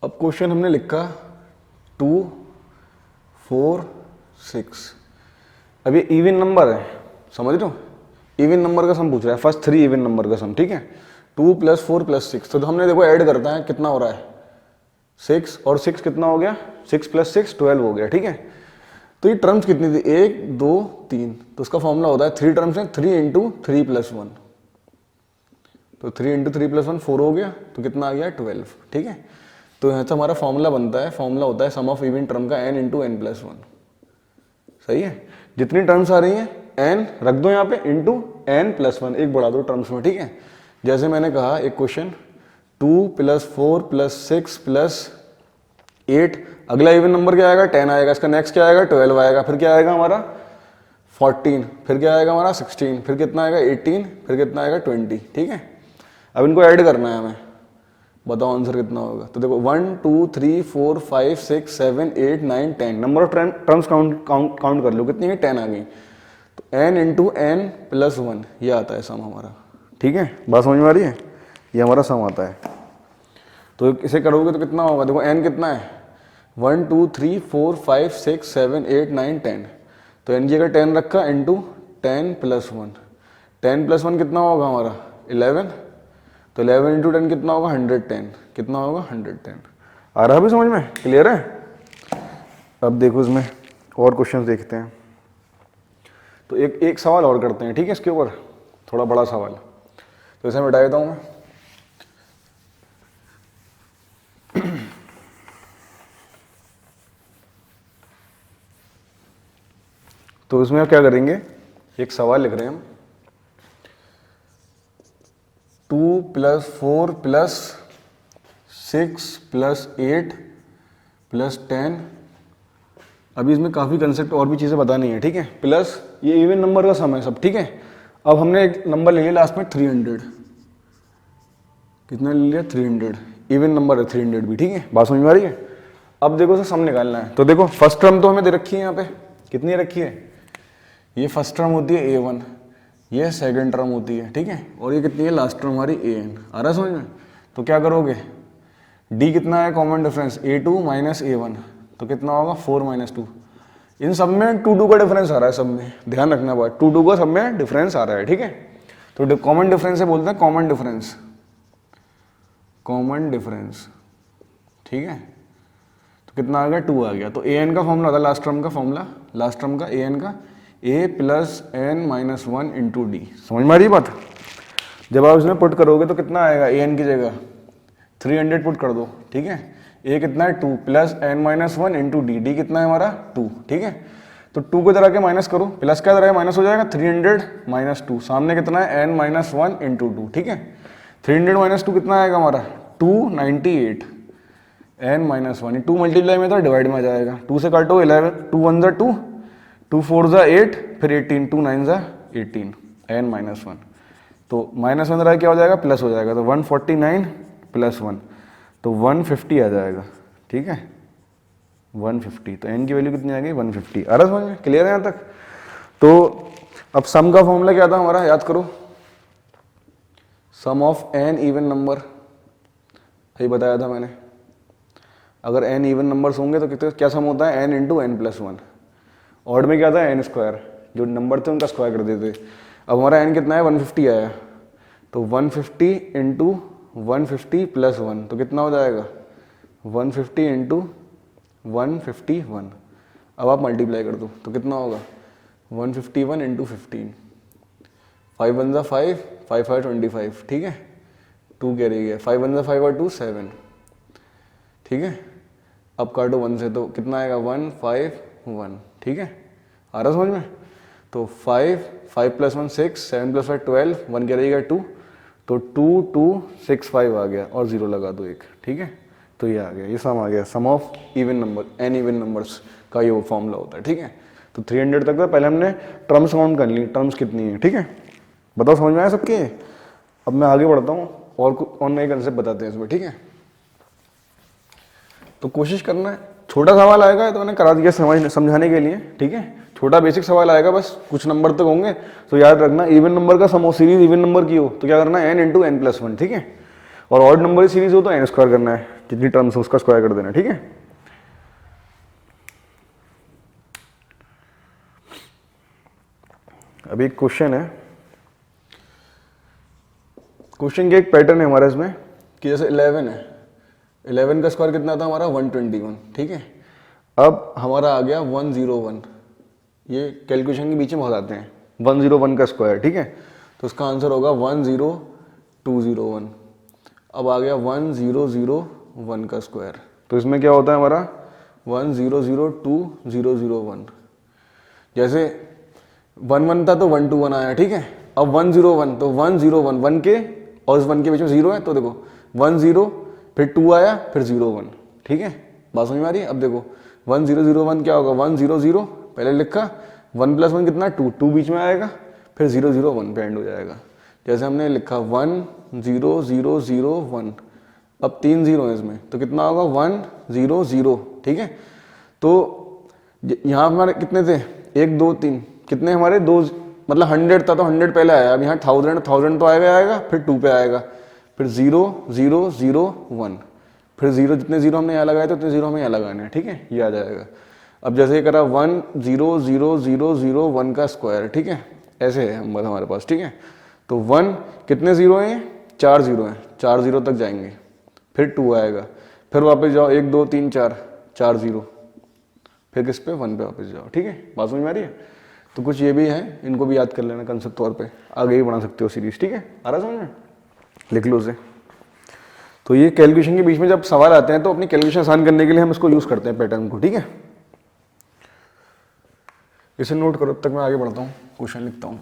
अब क्वेश्चन हमने लिखा 2 4 6, अब ये इवन नंबर है, समझ रहे हो, इवन नंबर का सम पूछ रहा है, फर्स्ट 3 इवन नंबर का सम, ठीक है। 2 + 4 + 6, तो हमने देखो ऐड करता है, कितना हो रहा है 6 और 6 कितना हो गया, 6 + 6 12 हो गया, ठीक है। तो ये टर्म्स कितनी थी 1 2 3, तो उसका फॉर्मूला होता है 3 टर्म्स है 3 × 3 + 1, तो 3 × 3 + 1 4 हो गया, तो कितना आ गया 12, ठीक है। तो यहाँ से हमारा फॉर्मूला बनता है, फॉर्मूला होता है सम ऑफ इवन टर्म का n × n + 1, सही है। जितनी टर्म्स आ रही हैं n रख दो यहाँ पे इंटू n + 1, एक बढ़ा दो टर्म्स में, ठीक है। जैसे मैंने कहा एक क्वेश्चन 2 + 4 + 6 + 8, अगला इवन नंबर क्या आएगा 10 आएगा, इसका नेक्स्ट क्या आएगा 12 आएगा, फिर क्या आएगा हमारा 14, फिर क्या आएगा हमारा 16, फिर कितना आएगा 18, फिर कितना आएगा 20, ठीक है। अब इनको ऐड करना है हमें, बताओ आंसर कितना होगा। तो देखो 1 2 3 4 5 6 7 8 9 10, नंबर ऑफ टर्म्स काउंट कर लो, कितनी है 10 आ गई, तो n × n + 1, ये आता है सम हमारा, ठीक है। बात समझ में आ रही है, ये हमारा सम आता है। तो इसे करोगे तो कितना होगा, देखो n कितना है 1 2 3 4 5 6 7 8 9 10, तो n की अगर 10 रखा इंटू 10 + 1, 10 + 1 कितना होगा हमारा 11, तो 11 × 10 कितना होगा 110, कितना होगा 110, आ रहा है भी समझ में, क्लियर है। अब देखो इसमें और क्वेश्चंस देखते हैं, तो एक सवाल और करते हैं, ठीक है, इसके ऊपर थोड़ा बड़ा सवाल, तो इसे मिटा देता हूँ मैं। तो इसमें आप क्या करेंगे, एक सवाल लिख रहे हैं हम 2 + 4 + 6 + 8 + 10, अभी इसमें काफ़ी कंसेप्ट और भी चीज़ें बतानी है, ठीक है, प्लस ये इवन नंबर का सम है सब, ठीक है। अब हमने एक नंबर ले लिया लास्ट में 300, कितना ले लिया 300, इवन नंबर है 300 भी, ठीक है, बात समझ में आ रही है। अब देखो सर सम निकालना है, तो देखो फर्स्ट टर्म तो हमें दे रखी है यहाँ पे, कितनी रखी है, ये फर्स्ट टर्म होती है A1, ये सेकंड टर्म होती है, ठीक है, और ये कितनी है लास्ट टर्म हमारी AN, आ रहा समझ में। तो क्या करोगे, D कितना है common difference, A2 minus A1, तो कितना होगा 4 माइनस 2, इन सब में 2 2 का डिफरेंस आ रहा है, सब में ध्यान रखना बात, 2 2 का सब में डिफरेंस आ रहा है, ठीक है। तो कॉमन डिफरेंस से बोलते हैं कॉमन डिफरेंस, कॉमन डिफरेंस, ठीक है। तो कितना आ गया 2 आ गया। तो AN का फॉर्मूला था लास्ट टर्म का फॉर्मूला, लास्ट टर्म का AN का A plus N minus 1 into D, समझ में आ रही बात। जब आप इसमें पुट करोगे तो कितना आएगा, AN की जगह 300 पुट कर दो, ठीक है। A कितना है 2 plus N minus 1 into D, D कितना है हमारा 2, ठीक है। तो 2 को इधर आके माइनस करो, प्लस का इधर आके माइनस हो जाएगा, 300 माइनस 2, सामने कितना है N माइनस 1 इंटू 2, ठीक है। 300 माइनस 2 कितना आएगा हमारा 298, N माइनस 1, 2 मल्टीप्लाई में था डिवाइड में आ जाएगा, 2 से काटो 11, 2 1 ज़ा 2, 2 4 ज़ा 8, फिर 18, 2 9 ज़ा 18, N माइनस 1, तो माइनस 1 क्या हो जाएगा प्लस हो जाएगा, तो 149 प्लस 1, तो 150 आ जाएगा, ठीक है 150। तो n की वैल्यू कितनी आ गई 150, आ रहा समझ में, क्लियर है यहाँ तक। तो अब सम का फॉर्मूला क्या था हमारा, याद करो, सम ऑफ n इवन नंबर, यही बताया था मैंने, अगर n इवन नंबर्स होंगे तो कितने क्या सम होता है n into n plus 1, odd में क्या था n स्क्वायर, जो नंबर थे उनका स्क्वायर कर देते। अब हमारा n कितना है 150 आया, तो 150 इंटू 150 प्लस 1, तो कितना हो जाएगा 150 इंटू 151, अब आप मल्टीप्लाई कर दो तो कितना होगा 151 इंटू 15, 5 1 ज़ा 5, 5 5 25, ठीक है, 2 क्या रह गया, 5 1 ज़ा 5 और 2 7, ठीक है। अब काटो 1 से तो कितना आएगा 1 5 1, ठीक है, आ रहा समझ में। तो 5 5 प्लस 1 6, 7 प्लस 5 12, 1 क्या रहेगा 2, तो 2 2 6 5 आ गया, और 0 लगा दो एक, ठीक है। तो ये आ गया, ये सम आ गया, sum of even number, n even numbers का ये वो फॉर्मूला होता है, ठीक है। तो 300 तक था, पहले हमने टर्म्स काउंट कर ली, टर्म्स कितनी है, ठीक है। बताओ समझ में आया सबके। अब मैं आगे बढ़ता हूँ और नए कंसेप्ट बताते हैं इसमें, ठीक है। तो कोशिश करना है, छोटा सवाल आएगा तो मैंने करा दिया समझाने के लिए, ठीक है। छोटा बेसिक सवाल आएगा, बस कुछ नंबर तक होंगे, तो याद रखना इवन नंबर का सम हो, सीरीज इवन नंबर की हो तो क्या करना है n इंटू एन प्लस 1, ठीक है। और ऑड नंबर की सीरीज हो तो n स्क्वायर करना है, जितनी टर्म्स हो उसका स्क्वायर कर देना, ठीक है। अभी एक क्वेश्चन है, क्वेश्चन के एक पैटर्न है हमारे इसमें कि जैसे 11 है, 11 का स्क्वायर कितना था हमारा 121, ठीक है। अब हमारा आ गया 101, ये कैलकुलेशन के बीच में बहुत आते हैं, 101 का स्क्वायर, ठीक है। तो उसका आंसर होगा 10201। अब आ गया 1001 का स्क्वायर, तो इसमें क्या होता है हमारा 1002001, जैसे 11 था तो 121 आया, ठीक है। अब 101 तो 101, 1 के और इस 1 के बीच में 0 है, तो देखो 10 फिर 2 आया फिर 01, ठीक है, बात समझ में आ रही है। अब देखो 1001 क्या होगा 100 पहले लिखा, 1 प्लस 1 कितना 2, 2 बीच में आएगा, फिर 001 पे एंड हो जाएगा। जैसे हमने लिखा 10001, अब 3 0 है इसमें, तो कितना होगा 100, ठीक है। तो यहाँ हमारे कितने थे 1 2 3, कितने हमारे 2, मतलब 100 था तो 100 पहले आया, अब यहाँ 1000 तो आएगा, फिर 2 पे आएगा, फिर 0001, फिर 0, जितने 0 हमने यहाँ लगाए तो उतने 0 हमें यहाँ लगाने हैं, ठीक है, ये आ जाएगा। अब जैसे ये करा 1000001 का स्क्वायर, ठीक है, ऐसे है नंबर हमारे पास, ठीक है। तो 1 कितने 0 हैं, 4 0 हैं, 4 0 तक जाएंगे, फिर 2 आएगा, फिर वापस जाओ 1 2 3 4, 4 0, फिर किस पे 1 पे वापस जाओ, ठीक है, बात समझ में आ रही है। तो कुछ ये भी है, इनको भी याद कर लेना कंसेप्ट तौर पे, आगे ही बना सकते हो सीरीज, ठीक है, आ रहा समझ में, लिख लो उसे। तो ये कैलकुलेशन के बीच में जब सवाल आते हैं तो अपनी कैलकुलेशन आसान करने के लिए हम इसको यूज करते हैं पैटर्न को, ठीक है। इसे नोट करो, तब तक मैं आगे बढ़ता हूँ, क्वेश्चन लिखता हूँ।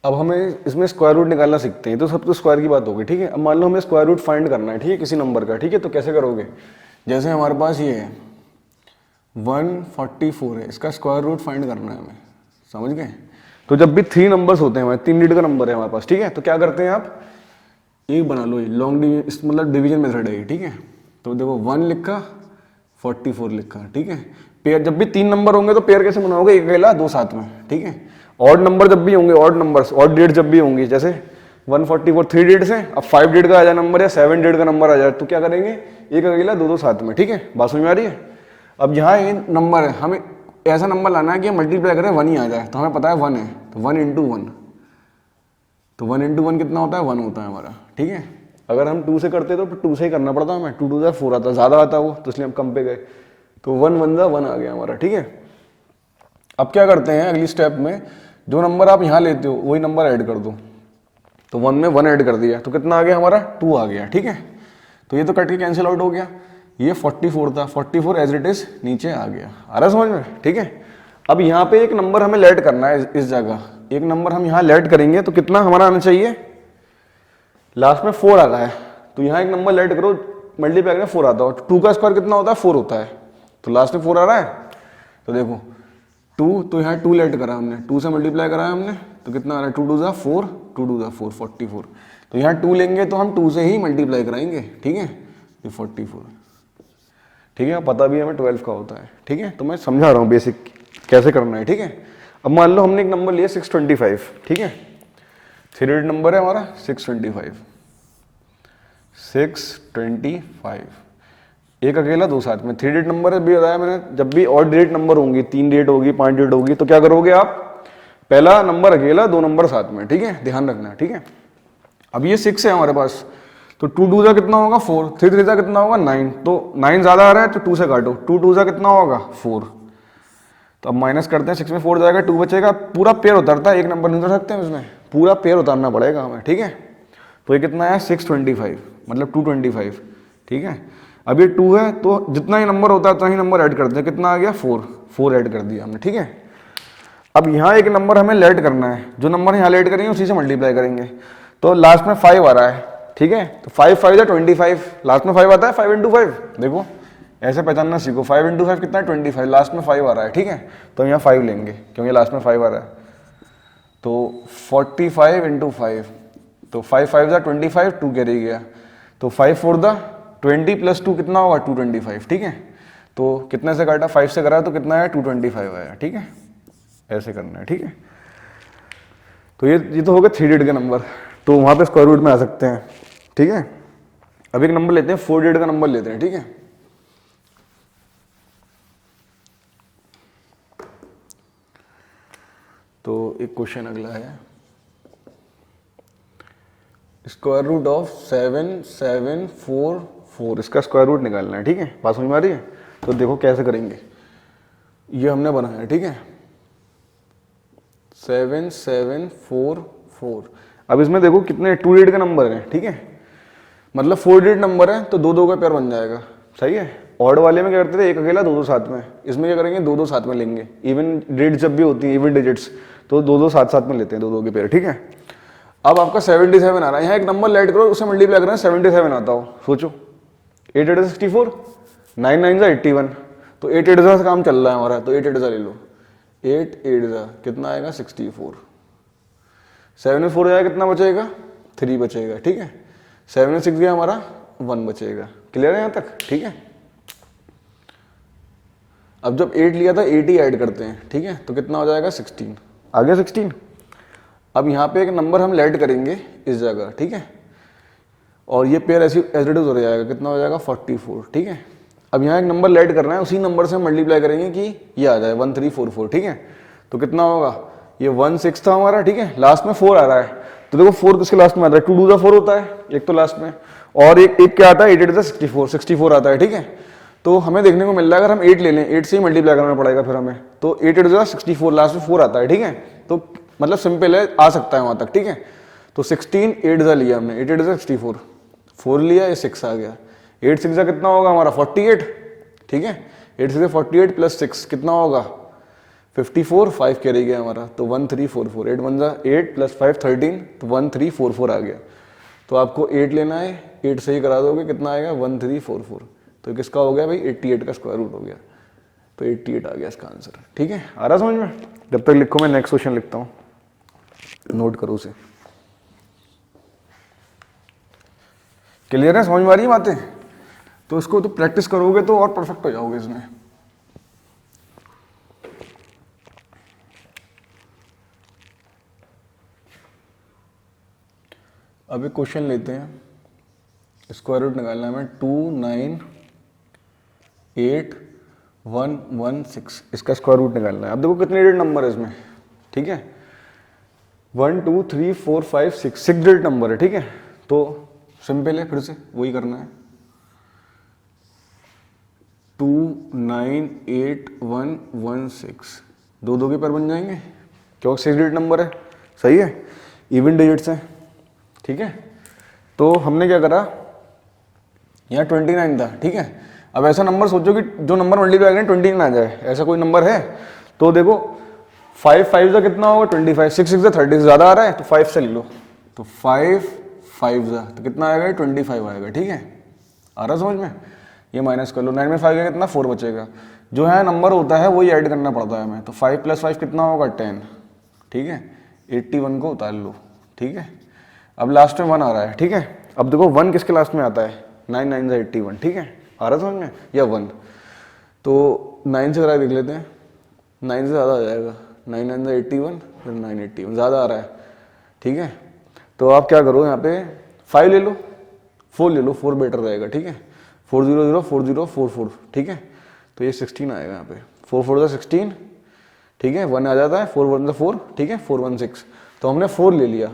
अब हमें इसमें स्क्वायर रूट निकालना सीखते हैं, तो सब तो स्क्वायर की बात होगी, ठीक है। अब मान लो हमें स्क्वायर रूट फाइंड करना है, ठीक है, किसी नंबर का, ठीक है। तो कैसे करोगे, जैसे हमारे पास ये है 144 है, इसका स्क्वायर रूट फाइंड करना है हमें, समझ गए। तो जब भी 3 नंबर्स होते हैं हमारे, 3 डिजिट का नंबर है हमारे पास, ठीक है, तो क्या करते हैं आप, एक बना लो, ये लॉन्ग डिवीजन, मतलब डिवीजन मेथड है ये, ठीक है। तो देखो 1 लिखा, 44 लिखा, ठीक है। पेयर, जब भी 3 नंबर होंगे तो पेयर कैसे बनाओगे, एक अकेला 2 साथ में, ठीक है। ऑड नंबर जब भी होंगे, ऑड नंबर्स, ऑड डेट जब भी होंगी, जैसे 144 3 डेट्स हैं, अब 5 डेट का आ जाए नंबर या 7 डेट का नंबर आ जाए, तो क्या करेंगे, एक अकेला 2 साथ में, ठीक है। बात समझ में आ रही है। अब यहाँ ये नंबर है, हमें ऐसा नंबर लाना है कि मल्टीप्लाई करें 1 ही आ जाए, तो हमें पता है 1 है, तो 1 इंटू 1, तो 1 इंटू 1 कितना होता है, 1 होता है हमारा, ठीक है। अगर हम 2 से करते तो 2 से ही करना पड़ता हमें, 2 2 4 आता, ज़्यादा आता वो, तो इसलिए हम कम पे गए, तो 1 1 1 आ गया हमारा, ठीक है। अब क्या करते हैं, अगली स्टेप में जो नंबर आप यहाँ लेते हो वही नंबर ऐड कर दो, तो 1 में 1 ऐड कर दिया, तो कितना आ गया हमारा, 2 आ गया, ठीक है। तो ये तो कट के कैंसिल आउट हो गया, ये 44 था, 44 एज इट इज नीचे आ गया, आ रहा समझ में, ठीक है। अब यहाँ पे एक नंबर हमें लेट करना है, इस जगह एक नंबर हम यहाँ लेट करेंगे, तो कितना हमारा आना चाहिए, लास्ट में 4 आ रहा है, तो यहाँ एक नंबर लेट करो, मल्टीप्लाई करें 4 आता है, 2 का स्क्वायर कितना होता है, 4 होता है, तो लास्ट में 4 आ रहा है। तो देखो 2, तो यहाँ 2 लेट करा हमने, 2 से मल्टीप्लाई करा है हमने, तो कितना आ रहा है, 2 2 जा 4, 2 2 जा 4, 44। तो यहाँ 2 लेंगे तो हम 2 से ही मल्टीप्लाई कराएंगे, ठीक है, ये 44, ठीक है। पता भी हमें 12 का होता है, ठीक है। तो मैं समझा रहा हूँ बेसिक कैसे करना है, ठीक है। अब मान लो हमने एक नंबर लिया 625, ठीक है, 3 डिजिट नंबर है हमारा 625, 625, एक अकेला 2 साथ में, 3 डिजिट नंबर है, भी बताया मैंने, जब भी ऑड डिजिट नंबर होंगी, 3 डिजिट होगी, 5 डिजिट होगी, तो क्या करोगे आप, पहला नंबर अकेला, 2 नंबर साथ में, ठीक है, ध्यान रखना, ठीक है। अब ये 6 है हमारे पास, तो 2 2 जा कितना होगा 4, 3 3 जा कितना होगा 9, तो 9 ज्यादा आ रहा है तो 2 से काटो, 2 2 जा कितना होगा 4, तो अब माइनस करते हैं, 6 में 4 जाएगा, 2 बचेगा, पूरा पेयर उतरता है, एक नंबर नहीं उतर सकते हैं उसमें, पूरा पेयर उतारना पड़ेगा हमें, ठीक है। तो ये कितना है 625, मतलब 225, ठीक है। अब ये 2 है, तो जितना ही नंबर होता है उतना ही नंबर ऐड करते हैं, कितना आ गया 4 ऐड कर दिया हमने, ठीक है। अब यहाँ एक नंबर हमें लेट करना है, जो नंबर यहाँ लेट करेंगे उसी से मल्टीप्लाई करेंगे, तो लास्ट में 5 आ रहा है, ठीक है। तो 5 5 जा 25, लास्ट में 5 आता है, 5 इंटू 5, देखो ऐसे पहचानना सीखो, 5 इंटू 5 कितना है 25, लास्ट में 5 आ रहा है, ठीक है। तो यहाँ 5 लेंगे क्योंकि लास्ट में 5 आ रहा है, तो 45 इंटू 5, तो 5 5 जा 25, 2 कैरी गया, तो 5 4 दा 20 प्लस 2 कितना होगा 225, ठीक है। तो कितने से काटा, 5 से करा तो कितना है 225 आया, ठीक है, ऐसे करना है, ठीक है। तो ये तो हो गया 3 डिजिट का नंबर, तो वहाँ पे स्क्वायर रूट में आ सकते हैं, ठीक है। अब एक नंबर लेते हैं, 4 डिजिट का नंबर लेते हैं, ठीक है। तो एक क्वेश्चन अगला है, स्क्वायर रूट ऑफ 7744, इसका स्क्वायर रूट निकालना है, ठीक है। बात समझ में आ रही है। तो देखो कैसे करेंगे, ये हमने बनाया है, ठीक है, 7744। अब इसमें देखो कितने 2 डिजिट का नंबर है, ठीक है, मतलब 4 डिजिट नंबर है, तो 2 2 का पेयर बन जाएगा, सही है। ऑड वाले में क्या करते थे, एक अकेला 2 2 साथ में, इसमें क्या करेंगे 2 2 साथ में लेंगे, इवन डिजिट जब भी होती है, इवन डिजिट्स, तो 2 2 साथ साथ में लेते हैं, 2 2 के पेयर, ठीक है। अब आपका 77 आ रहा है, यहाँ एक नंबर लेट करो, उसे मल्टीप्लाई करना है, 77 आता हो, सोचो 8 8 64, 9 9 जा 81, तो 8 8 से काम चल रहा है हमारा, तो 8 8 ले लो, 8 8 जा कितना आएगा 64, 7 में 4 जाएगा कितना बचेगा 3 बचेगा, ठीक है। 7 में 6 गया हमारा 1 बचेगा, क्लियर है यहाँ तक, ठीक है। अब जब 8 लिया था 8 ही ऐड करते हैं, ठीक है, तो कितना हो जाएगा 16, आ गया 16। अब यहाँ पे एक नंबर हम लेट करेंगे इस जगह, ठीक है, और ये पेयर ऐसी एज इट इज हो जाएगा, कितना हो जाएगा 44, ठीक है। अब यहाँ एक नंबर लेट करना है, उसी नंबर से मल्टीप्लाई करेंगे कि ये आ जाए 1344, ठीक है। तो कितना होगा, ये 16 था हमारा, ठीक है, लास्ट में 4 आ रहा है, तो देखो 4 किसके लास्ट में आता है, 2 2 4 होता है एक तो लास्ट में, और एक क्या आता है 8 8 64 आता है, ठीक है। तो हमें देखने को मिल रहा है अगर हम 8 ले लें, 8 से ही मल्टीप्लाई करना पड़ेगा फिर हमें, तो 8 8 64, लास्ट में 4 आता है, ठीक है। तो मतलब सिंपल है, आ सकता है वहां तक, ठीक है। तो 16 8 जा लिया हमने, 8 8 64, 4 लिया, ये 6 आ गया, 8 6 कितना होगा हमारा 48, ठीक है। 8 6 48 प्लस 6 कितना होगा 54, 5 कैरी गया हमारा, तो 1344, 8 वन जा 8 प्लस 5 13, तो 1344 आ गया। तो आपको 8 लेना है, 8 से ही करा दोगे, कितना आएगा 1344। तो किसका हो गया भाई 88 का स्क्वायर रूट हो गया, तो 88 आ गया इसका आंसर। ठीक है, आ रहा समझ में? जब तक लिखो मैं नेक्स्ट क्वेश्चन लिखता हूँ, नोट करो उसे। क्लियर है, समझ में आ रही है बातें? तो इसको तो प्रैक्टिस करोगे तो और परफेक्ट हो जाओगे इसमें। अब एक क्वेश्चन लेते हैं, स्क्वायर रूट निकालना है हमें 298,116, इसका स्क्वायर रूट निकालना है। अब देखो कितने डिजिट नंबर है इसमें, ठीक है, 1 2 3 4 5 6 डिजिट नंबर है, ठीक है। तो सिंपल है, फिर से वही करना है, 298,116, दो दो के पर बन जाएंगे क्योंकि 6 डिजिट नंबर है, सही है, इवन डिजिट्स हैं, ठीक है। तो हमने क्या करा, यहाँ 29 था, ठीक है। अब ऐसा नंबर सोचो कि जो नंबर मल्टीप्लाई करें 29 आ जाए, ऐसा कोई नंबर है? तो देखो 5 5 का कितना होगा 25, 6 6 30 से ज़्यादा आ रहा है तो 5 से ले लो, तो 5 5 तो कितना आएगा 25 आएगा, ठीक है। आ रहा समझ में? ये माइनस कर लो, 9 में 5 का कितना 4 बचेगा, जो है नंबर होता है वही ऐड करना पड़ता है हमें। तो 5 + 5 कितना होगा 10, ठीक है। 81 को उतार लो, ठीक है। अब लास्ट में 1 आ रहा है, ठीक है। अब देखो 1 किसके लास्ट में आता है, 9 9 से 81, ठीक है। आ रहा समझ में? या 1, तो 9 से करा देख लेते हैं, 9 से ज़्यादा आ जाएगा, 9 9 से 81, फिर 981 ज़्यादा आ रहा है, ठीक है। तो आप क्या करो, यहाँ पे 5 ले लो, 4 ले लो, 4 बेटर रहेगा, ठीक है। 4 0 0 4 0 4 4, ठीक है। तो ये 16 आएगा यहाँ पे, 4 4 से 16, ठीक है। 1 आ जाता है, 4 1 से 4, ठीक है, 4 1 6, तो हमने 4 ले लिया,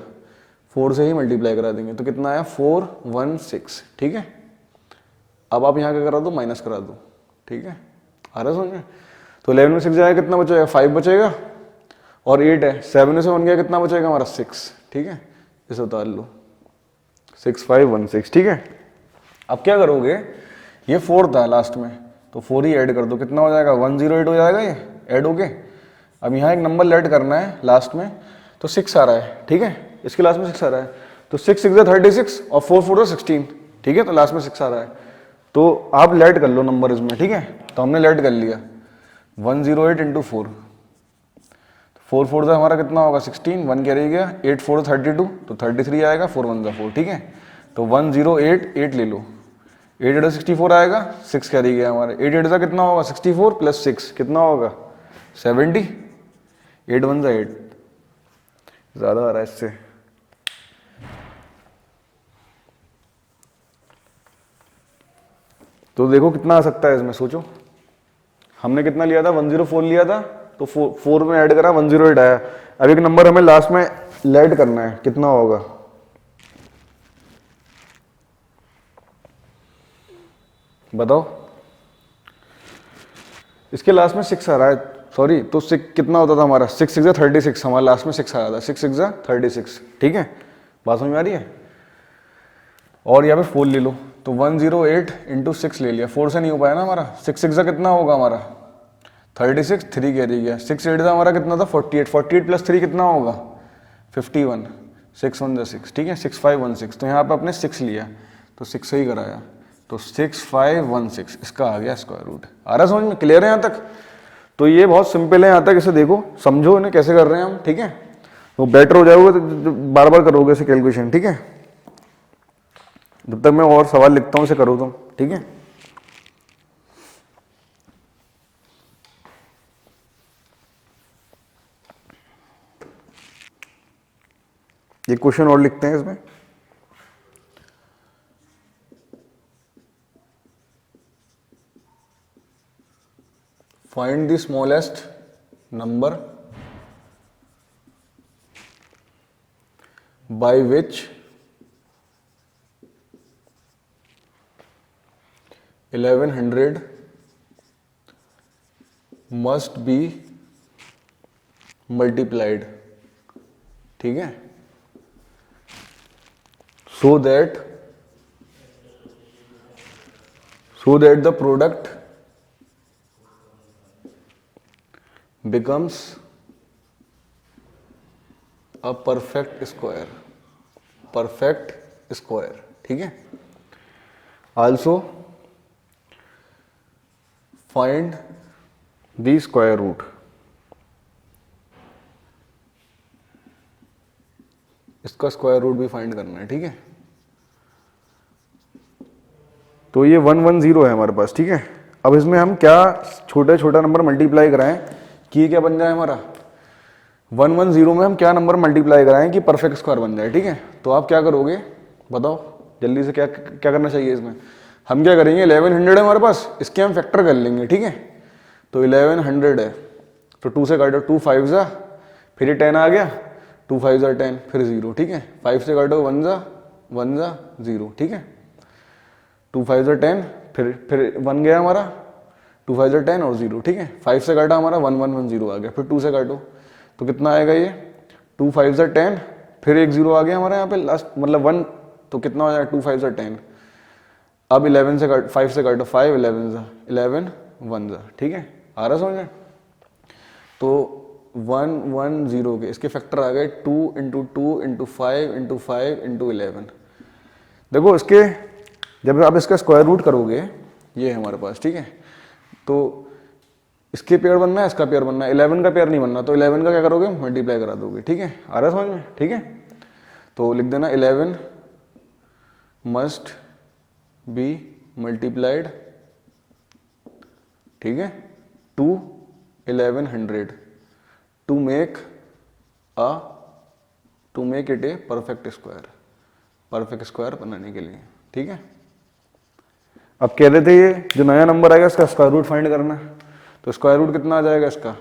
4 से ही मल्टीप्लाई करा देंगे, तो कितना आया 4 1 6, ठीक है। अब आप यहाँ क्या करा दो, माइनस करा दो, ठीक है। आ रहा समझ में? तो 11 में 6 जाएगा, कितना बचेगा 5 बचेगा, और 8 है, 7 में से 1 गया, कितना बचेगा हमारा 6, ठीक है। इसे उतार लो, 6 5 1 6, ठीक है। अब क्या करोगे, ये 4 था लास्ट में, तो 4 ही ऐड कर दो, कितना हो जाएगा 108 हो जाएगा, ये ऐड हो गए। अब यहाँ एक नंबर ऐड करना है लास्ट में, तो 6 आ रहा है, ठीक है। इसके लास्ट में 6 आ रहा है, तो 6 6 36 और 4 4 16, ठीक है। तो लास्ट में 6 आ रहा है, तो आप लेट कर लो नंबर इसमें, ठीक है। तो हमने लेट कर लिया 108 × 4, 4 4 से हमारा कितना होगा 16, 1 कैरी गया, 8 4 32, तो 33 आएगा, 4 1 4, ठीक है। तो 108 8 ले लो, 8 8 64 आएगा, 6 कैरी गया हमारे, 8 8 का कितना होगा 64 + 6 कितना होगा 70, 8 1 8, ज़्यादा आ रहा है इससे। तो देखो कितना आ सकता है इसमें, सोचो। हमने कितना लिया था 104 लिया था, तो 4 में ऐड करा 108 आया। अब एक नंबर हमें लास्ट में ऐड करना है, कितना होगा, बताओ। इसके लास्ट में 6 आ रहा है, सॉरी, तो 6 कितना होता था हमारा 6 6 36, हमारा लास्ट में 6 आया था, 6 6 36, ठीक है। बात समझ में आ रही है? और यहाँ पे 4 ले लो, तो 108 × 6 ले लिया, 4 से नहीं हो पाया ना हमारा, 6 6 कितना होगा हमारा 36, 3 कैरी गया, 6 8 हमारा कितना था 48, 48 + 3 कितना होगा 51, 6 1 6, ठीक है, 6 5 1 6, तो यहाँ पे आपने 6 लिया, तो 6 से ही कराया, तो 6 5 1 6, इसका आ गया स्क्वायर रूट। आ रहा समझ में? क्लियर है यहाँ तक? तो ये बहुत सिंपल है, यहाँ तक इसे देखो, समझो इन्हें कैसे कर रहे हैं हम, ठीक है। तो बेटर हो जाओगे तो बार बार करोगे इसे कैलकुलेशन, ठीक है। जब तक मैं और सवाल लिखता हूँ इसे करो तुम, ठीक है। ये क्वेश्चन और लिखते हैं इसमें, find the smallest number by which 1100 must be multiplied, ठीक है, so that the product becomes a perfect square, perfect square, ठीक है। Also find the square root, इसका स्क्वायर रूट भी फाइंड करना है, ठीक है। तो ये 110 है हमारे पास, ठीक है। अब इसमें हम क्या छोटा छोटा नंबर मल्टीप्लाई कराएं कि ये क्या बन जाए हमारा 110 में हम क्या नंबर मल्टीप्लाई कराएं कि परफेक्ट स्क्वायर बन जाए, ठीक है। तो आप क्या करोगे बताओ जल्दी से, क्या क्या करना चाहिए इसमें। हम क्या करेंगे, 1100 है हमारे पास, इसके हम फैक्टर कर लेंगे, ठीक है। तो 1100 है तो 2 से काटो, 2 5 जा, फिर ये 10 आ गया, 2 5 जा 10, फिर 0, ठीक है। 5 से काटो 1 जा 0, ठीक है। 2 5 जा 10, फिर 1 गया हमारा, 2 5 जा 10 और 0, ठीक है। 5 से काटा हमारा 1110 आ गया, फिर 2 से काटो तो कितना आएगा ये 2 5 जा 10, फिर एक 0 आ गया हमारे यहाँ पे लास्ट, मतलब 1, तो कितना हो जाएगा 2 5 जा 10। अब 11 से काट, 5 से काटो 5, 11 जा 11 1 जा, ठीक है। आ रहा समझ में। तो 110 के इसके फैक्टर आ गए 2 इंटू 2 इंटू 5 इंटू 5 इंटू 11। देखो इसके जब आप इसका स्क्वायर रूट करोगे, ये है हमारे पास, ठीक है। तो इसके पेयर बनना है, इसका पेयर बनना है, 11 का पेयर नहीं बनना, तो 11 का क्या करोगे मल्टीप्लाई करा दोगे, ठीक है। आ रहा है समझ में, ठीक है। तो लिख देना 11 मस्ट बी मल्टीप्लाइड, ठीक है, to 1100 to make it a perfect square, perfect square बनाने के लिए, ठीक है। अब कह रहे थे ये जो नया नंबर आएगा इसका स्क्वायर रूट फाइंड करना है, तो स्क्वायर रूट कितना आ जाएगा इसका,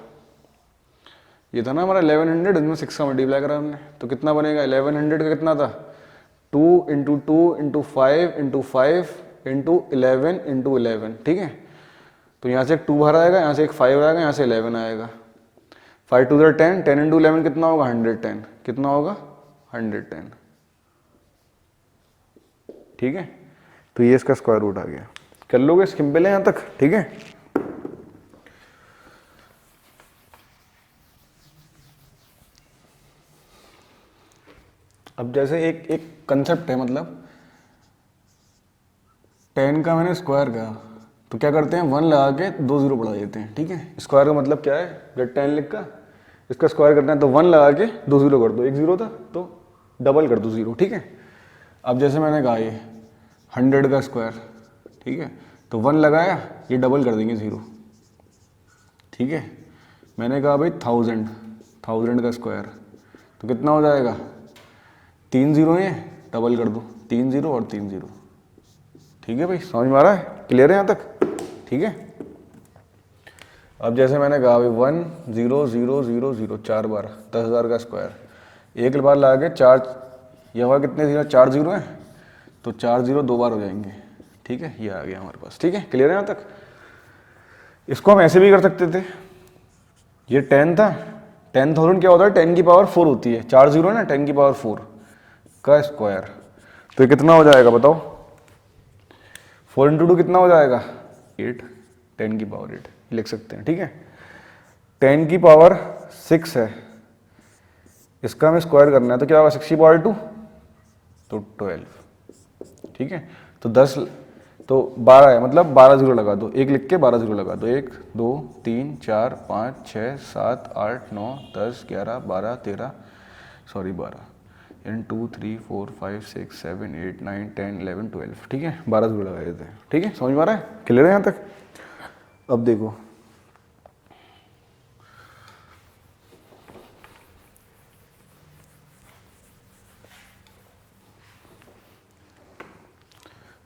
ये था ना हमारा 1100, इसमें 6 का मल्टीप्लाई करा हमने, तो कितना बनेगा 1100 का कितना था 2 into 2 into 5 into 5 into 11 into 11, ठीक है। तो यहाँ से एक 2 बाहर आएगा, यहाँ से एक 5 आएगा, यहाँ से 11 आएगा, 5 2 10, 10 इंटू 11 कितना होगा 110, कितना होगा 110, ठीक है। तो ये इसका स्क्वायर रूट आ गया, कर लोगे, सिंपल है यहाँ तक, ठीक है। अब जैसे एक कंसेप्ट है, मतलब 10 का मैंने स्क्वायर करा, तो क्या करते हैं 1 लगा के 2 0 बढ़ा देते हैं, ठीक है। स्क्वायर का मतलब क्या है, जब 10 लिख का इसका स्क्वायर करना है तो 1 लगा के 2 0 कर दो, एक 0 था तो डबल कर दो 0, ठीक है। अब जैसे मैंने कहा ये 100 का स्क्वायर, ठीक है, तो 1 लगाया, ये डबल कर देंगे 0, ठीक है। मैंने कहा भाई 1000 का स्क्वायर, तो कितना हो जाएगा 3 0 है, डबल कर दो 3 0 और 3 0, ठीक है भाई, समझ में आ रहा है, क्लियर है यहाँ तक, ठीक है। अब जैसे मैंने कहा भाई 1 0 0 0 0 4 बार 10,000 का स्क्वायर, एक बार लगा के 4, यहाँ कितने 0 4 0 है, तो 4 0 2 बार हो जाएंगे, ठीक है। ये आ गया हमारे पास, ठीक है, क्लियर है यहाँ तक। इसको हम ऐसे भी कर सकते थे, ये 10 था, 10,000 क्या होता है 10 की पावर 4 होती है, 4 0 है ना, 10 की पावर 4 का स्क्वायर, तो ये कितना हो जाएगा बताओ, 4 इंटू 2 कितना हो जाएगा 8, 10 की पावर 8 लिख सकते हैं, ठीक है। 10 की पावर 6 है, इसका हमें स्क्वायर करना है, तो क्या होगा 6 की पावर 2, तो 12, ठीक है। तो 10 तो 12 है, मतलब 12 0 लगा दो, एक लिख के 12 0 लगा दो, 1 2 3 4 5 6 7 8 9 10 11 12 13 सॉरी 12 2 3 4 5 6 7 8 9 10 11 12, ठीक है, 12 0 लगा देते हैं, ठीक है, समझ में आ रहा है, क्लियर है यहाँ तक। अब देखो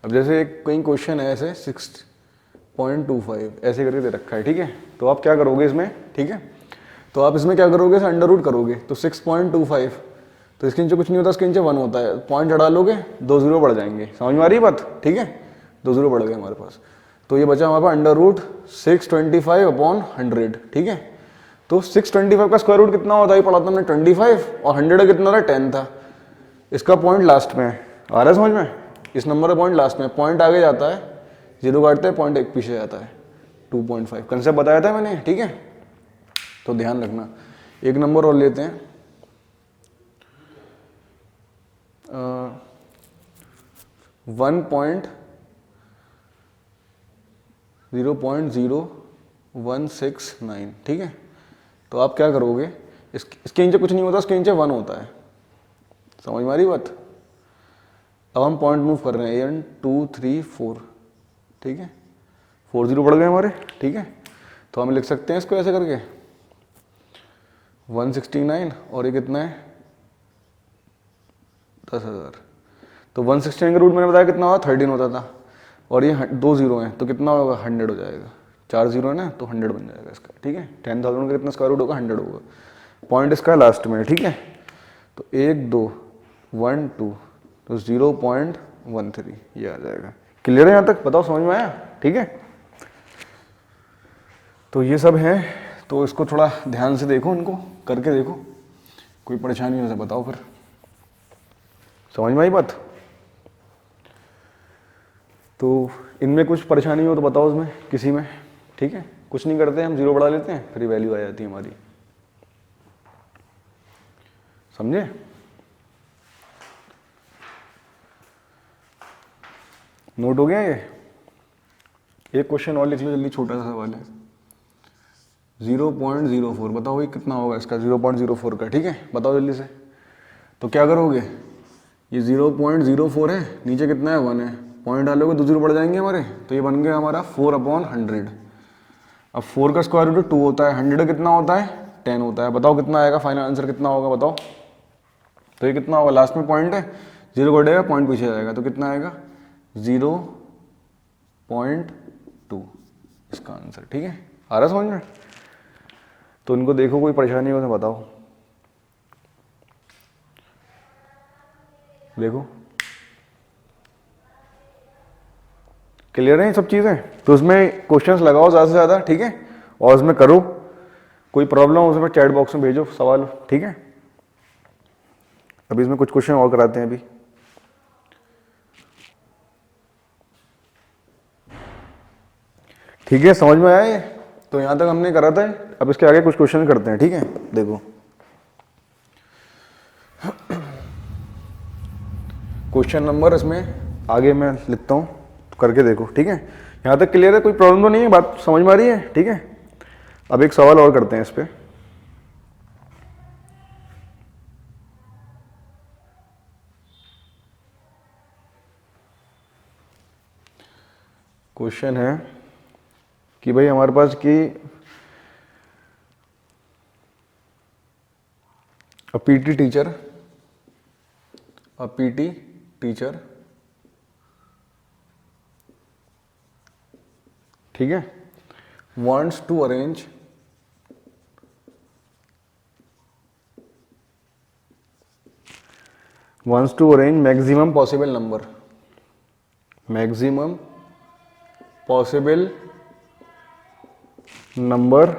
अब जैसे एक कहीं क्वेश्चन है ऐसे 6.25 ऐसे करके दे रखा है, ठीक है। तो आप क्या करोगे इसमें, ठीक है, तो आप इसमें क्या करोगे, अंडर रूट करोगे, तो 6.25, तो इसके नीचे कुछ नहीं होता, इसके नीचे 1 होता है, पॉइंट हटा लोगे 2 0 बढ़ जाएंगे, समझ में आ रही है बात, ठीक है, 2 0 बढ़ गए हमारे पास, तो ये बचा हमारे पास अंडर रूट 625/100, ठीक है। तो 625 का स्क्वायर रूट कितना होता है, पढ़ा था हमने 25, और 100 का कितना था 10 था, इसका पॉइंट लास्ट में है, आ रहा है समझ में, इस नंबर का पॉइंट लास्ट में, पॉइंट आगे जाता है 0 काटते हैं, पॉइंट 1 पीछे जाता है 2.5, कंसेप्ट बताया था मैंने, ठीक है। तो ध्यान रखना। एक नंबर और लेते हैं, 0.0169, ठीक है। तो आप क्या करोगे, इसके नीचे कुछ नहीं होता, इसके नीचे 1 होता है, समझ में आ रही बात। अब हम पॉइंट मूव कर रहे हैं 1 2 3 4, ठीक है, 4 0 बढ़ गए हमारे, ठीक है। तो हम लिख सकते हैं इसको ऐसे करके 169 और ये कितना है 10,000। तो 169 का रूट मैंने बताया कितना हुआ 13 होता था, और ये 2 0 हैं तो कितना होगा 100 हो जाएगा, 4 0 है ना तो 100 बन जाएगा इसका, ठीक है। 10,000 का कितना स्क्वायर रूट होगा 100 होगा, पॉइंट इसका लास्ट में, ठीक है। तो 1 2 1 2 तो 0.13 ये आ जाएगा। क्लियर है यहाँ तक, बताओ समझ में आया, ठीक है। तो ये सब है, तो इसको थोड़ा ध्यान से देखो, इनको करके देखो, कोई परेशानी हो तो बताओ फिर, समझ में आई बात। तो इनमें कुछ परेशानी हो तो बताओ उसमें किसी में, ठीक है। कुछ नहीं करते हम, 0 बढ़ा लेते हैं फिर वैल्यू आ जाती है हमारी, समझे। नोट हो गया ये। एक क्वेश्चन और लिख लो जल्दी, छोटा सा सवाल है 0.04, बताओ ये कितना होगा इसका 0.04 का, ठीक है, बताओ जल्दी से। तो क्या करोगे, ये 0.04 है, नीचे कितना है 1 है, पॉइंट डालोगे 2 0 बढ़ जाएंगे हमारे, तो ये बन गया हमारा 4/100। अब 4 का स्क्वायर रूट 2 होता है, 100 कितना होता है 10 होता है, बताओ कितना आएगा, फाइनल आंसर कितना होगा बताओ। तो ये कितना होगा, लास्ट में पॉइंट है, 0 बढ़ेगा पॉइंट पीछे जाएगा, तो कितना आएगा 0.2 इसका आंसर, ठीक है। आ रहा समझ में। तो इनको देखो, कोई परेशानी हो तो बताओ, देखो क्लियर है ये सब चीज़ें। तो उसमें क्वेश्चंस लगाओ ज़्यादा से ज़्यादा, ठीक है, और उसमें करो, कोई प्रॉब्लम हो उसमें चैट बॉक्स में भेजो सवाल, ठीक है। अभी इसमें कुछ क्वेश्चन और कराते हैं अभी, ठीक है, समझ में आया ये। तो यहाँ तक हमने करा था, अब इसके आगे कुछ क्वेश्चन करते हैं, ठीक है। देखो क्वेश्चन नंबर इसमें आगे मैं लिखता हूँ, तो करके देखो, ठीक है। यहाँ तक क्लियर है, कोई प्रॉब्लम तो नहीं है, बात समझ में आ रही है, ठीक है। अब एक सवाल और करते हैं इस पे। क्वेश्चन है कि भाई हमारे पास कि a PT teacher, ठीक है, wants to arrange maximum possible number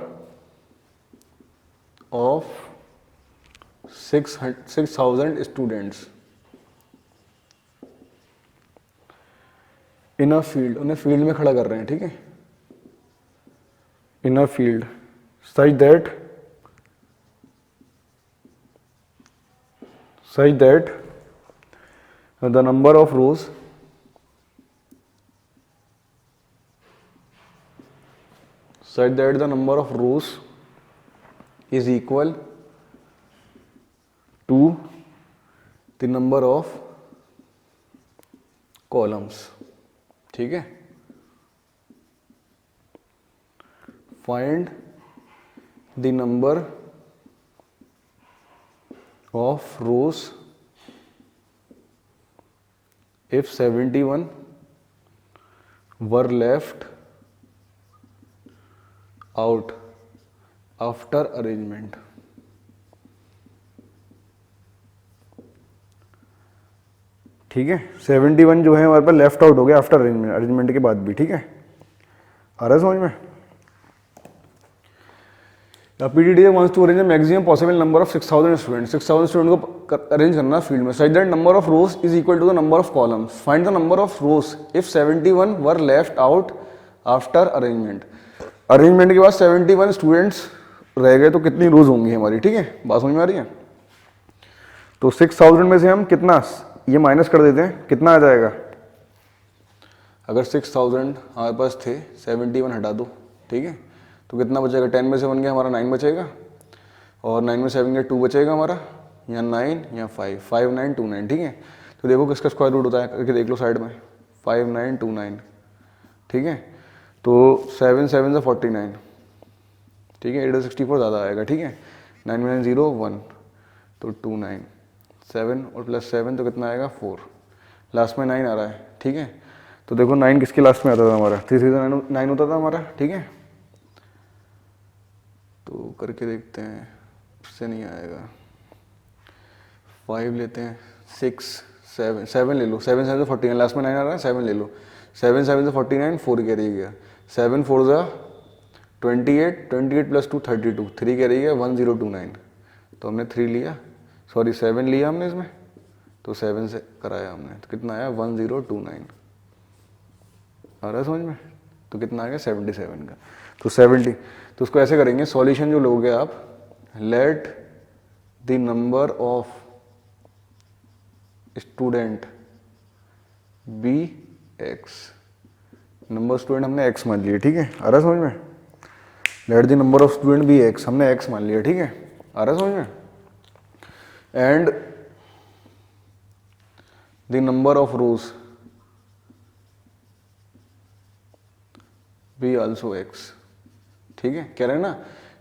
of 6,000 students in a field, उन्हें फील्ड में खड़ा कर रहे हैं, ठीक है, in a field such that the number of rows is equal to the number of columns, ठीक है। Find the number of rows if 71 were left out after arrangement, ठीक है। 71 जो है हमारे पास लेफ्ट आउट हो गया आफ्टर अरेंजमेंट के बाद भी, ठीक है। आ रहा है समझ में। PTD wants to arrange maximum possible number of 6,000 student, 6,000 student को अरेंज करना फील्ड में, such that number of rows is equal to the number of columns, find the number of rows if 71 were left out after arrangement. Arrangement के बाद 71 students रह गए तो कितनी रोज होंगी हमारी, ठीक है, बात समझ में आ रही है। तो 6000 में से हम कितना ये माइनस कर देते हैं, कितना आ जाएगा, अगर 6000 हमारे पास थे 71 हटा दो, ठीक है, तो कितना बचेगा, 10 में से 1 गया हमारा 9 बचेगा, और 9 में 7 गया 2 बचेगा हमारा, यहाँ 9 यहाँ 5, 5 9 2 9, ठीक है। तो देखो किसका स्क्वायर रूट होता है करके देख लो साइड में, 5 9 2 9, ठीक है। तो 7 7 से 49, ठीक है, 8 64 ज़्यादा आएगा, ठीक है। 9 में 0 1, तो 2 9, 7 और प्लस 7 तो कितना आएगा 4, लास्ट में 9 आ रहा है, ठीक है। तो देखो 9 किसके लास्ट में आता था हमारा, 3 3 9 होता था हमारा, ठीक है। तो करके देखते हैं, उससे नहीं आएगा, 5 लेते हैं, 6 7 7 ले लो, 7 7 से 49, लास्ट में 9 आ रहा है, 7 ले लो, 7 7 से 49, 4 कैरी गया, 7 4 जा 28, 28 प्लस 2 32, 3 कैरी गया 1029, तो हमने 3 लिया, सॉरी 7 लिया हमने इसमें, तो 7 से कराया हमने, तो कितना आया 1029, आ रहा है समझ में। तो कितना आ गया 77 का, तो 70, तो उसको ऐसे करेंगे, सॉल्यूशन जो लोगे आप, let the number of student be x, number student हमने एक्स मान लिया, ठीक है, आ रहा है समझ में। Let the number of student be x, हमने एक्स मान लिया, ठीक है, आ रहा है समझ में। And the number of rows be also x, ठीक है, कह रहे हैं ना,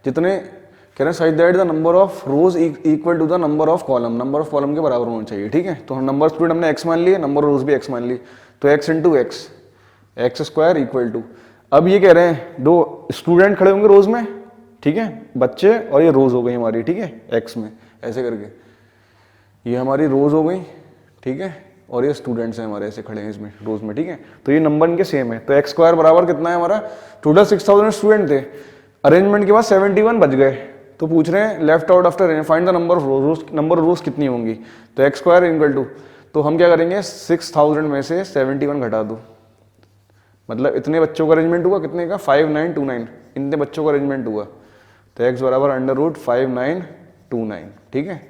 जितने कह रहे हैं side that the number of rows equal to the number of column, number of column के बराबर होना चाहिए, ठीक है। तो हम नंबर ऑफ स्टूडेंट हमने एक्स मान लिए, नंबर रोज भी एक्स मान ली, तो x into x, x square equal to, अब ये कह रहे हैं दो स्टूडेंट खड़े होंगे रोज में, ठीक है, बच्चे, और ये रोज हो गई हमारी, ठीक है, एक्स में, ऐसे करके ये हमारी रोज हो गई, ठीक है, और ये स्टूडेंट्स हैं हमारे ऐसे खड़े हैं इसमें रोज में, ठीक है। तो ये नंबर इनके सेम है, तो एक्स स्क्वायर बराबर कितना है हमारा, टोटल 6000 स्टूडेंट थे, अरेंजमेंट के बाद 71 बच गए, तो पूछ रहे हैं left out after find the number of rose, number of रोज कितनी होंगी, तो एक्स स्क्वायर इक्वल टू, तो हम क्या करेंगे 6000 में से 71 घटा दो, मतलब इतने बच्चों का अरेंजमेंट हुआ, कितने का 5929, इतने बच्चों का अरेंजमेंट हुआ, तो एक्स बराबर अंडर रूट 5929, ठीक है।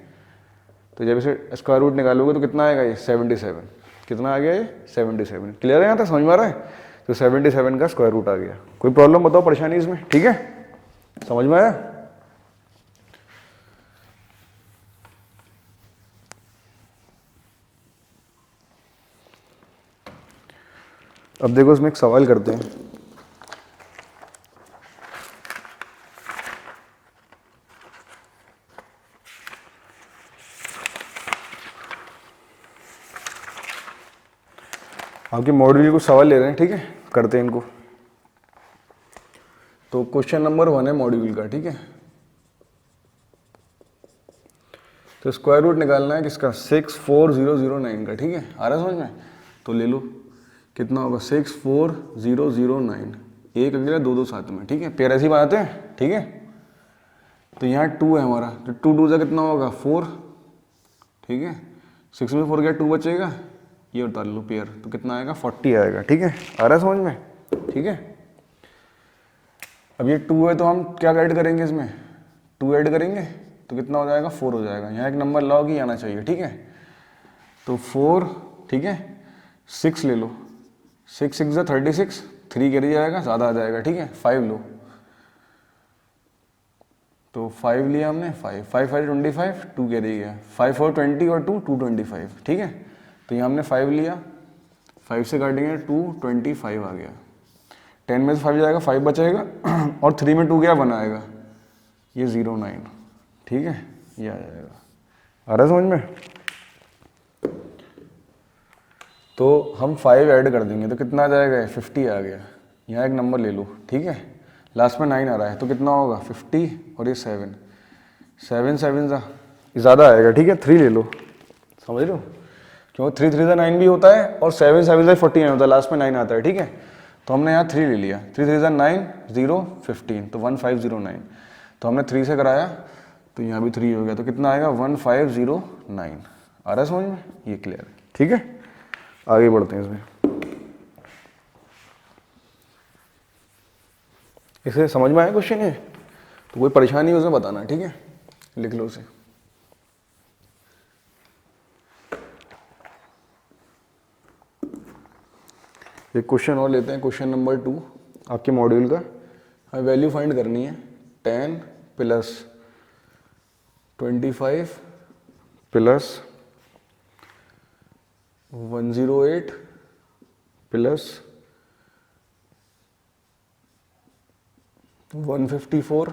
तो जब इसे स्क्वायर रूट निकालोगे तो कितना आएगा ये 77, कितना आ गया ये 77, क्लियर है, यहाँ तक समझ में आ रहा है। तो 77 का स्क्वायर रूट आ गया। कोई प्रॉब्लम बताओ, परेशानी इसमें, ठीक है, समझ में आया। अब देखो इसमें एक सवाल करते हैं, आपके मॉड्यूल को सवाल ले रहे हैं, ठीक है, करते हैं इनको। तो क्वेश्चन नंबर 1 है मॉड्यूल का, ठीक है। तो स्क्वायर रूट निकालना है किसका 64009 का, ठीक है, आ रहा है समझ में। तो ले लो कितना होगा 64009, एक अगला 2 2 साथ में, ठीक है, पेयर ऐसे ही बनाते हैं, ठीक है। तो यहाँ 2 है हमारा, तो 2 2 से कितना होगा 4, ठीक है, 6 में 4 गया 2 बचेगा, ये उतार लो पेयर, तो कितना आएगा 40 आएगा, ठीक है, आ रहा है समझ में, ठीक है। अब ये 2 है तो हम क्या ऐड करेंगे इसमें, 2 ऐड करेंगे तो कितना हो जाएगा 4 हो जाएगा, यहाँ एक नंबर लॉग ही आना चाहिए, ठीक है। तो 4, ठीक है, 6 ले लो, 6 6 जा 36, 3 गिर जाएगा, ज़्यादा आ जाएगा, ठीक है, 5 लो, तो 5 लिया हमने, 5 5 5 25, 2 कैरी गया, 5 4 20 और 2 2 25, ठीक है। तो यहाँ हमने 5 लिया, 5 से काटेंगे 2 25 आ गया, 10 में से 5 जाएगा 5 बचेगा, और 3 में 2 गया 1 आएगा, ये 09, ठीक है, ये आ जाएगा, आ रहा है समझ में। तो हम 5 ऐड कर देंगे तो कितना आ जाएगा 50 आ गया, यहाँ एक नंबर ले लो, ठीक है, लास्ट में 9 आ रहा है, तो कितना होगा 50 और ये 7 7 7 ज़्यादा आएगा, ठीक है, 3 ले लो, समझ लो, क्योंकि 3 3 9 भी होता है और 7 7 49 होता है, लास्ट में 9 आता है, ठीक है। तो हमने यहाँ 3 ले लिया, 3 3 9 0 15, तो 1509, तो हमने 3 से कराया, तो यहाँ भी 3 हो गया, तो कितना आएगा 1509, आ रहा है समझ में, ये क्लियर है, ठीक है। आगे बढ़ते हैं इसमें, इसे समझ में आया क्वेश्चन है। तो कोई परेशानी हो उसमें बताना, ठीक है, लिख लो उसे। एक क्वेश्चन और लेते हैं, क्वेश्चन नंबर 2 आपके मॉड्यूल का। हमें वैल्यू फाइंड करनी है 10 प्लस 25 प्लस 108 प्लस 154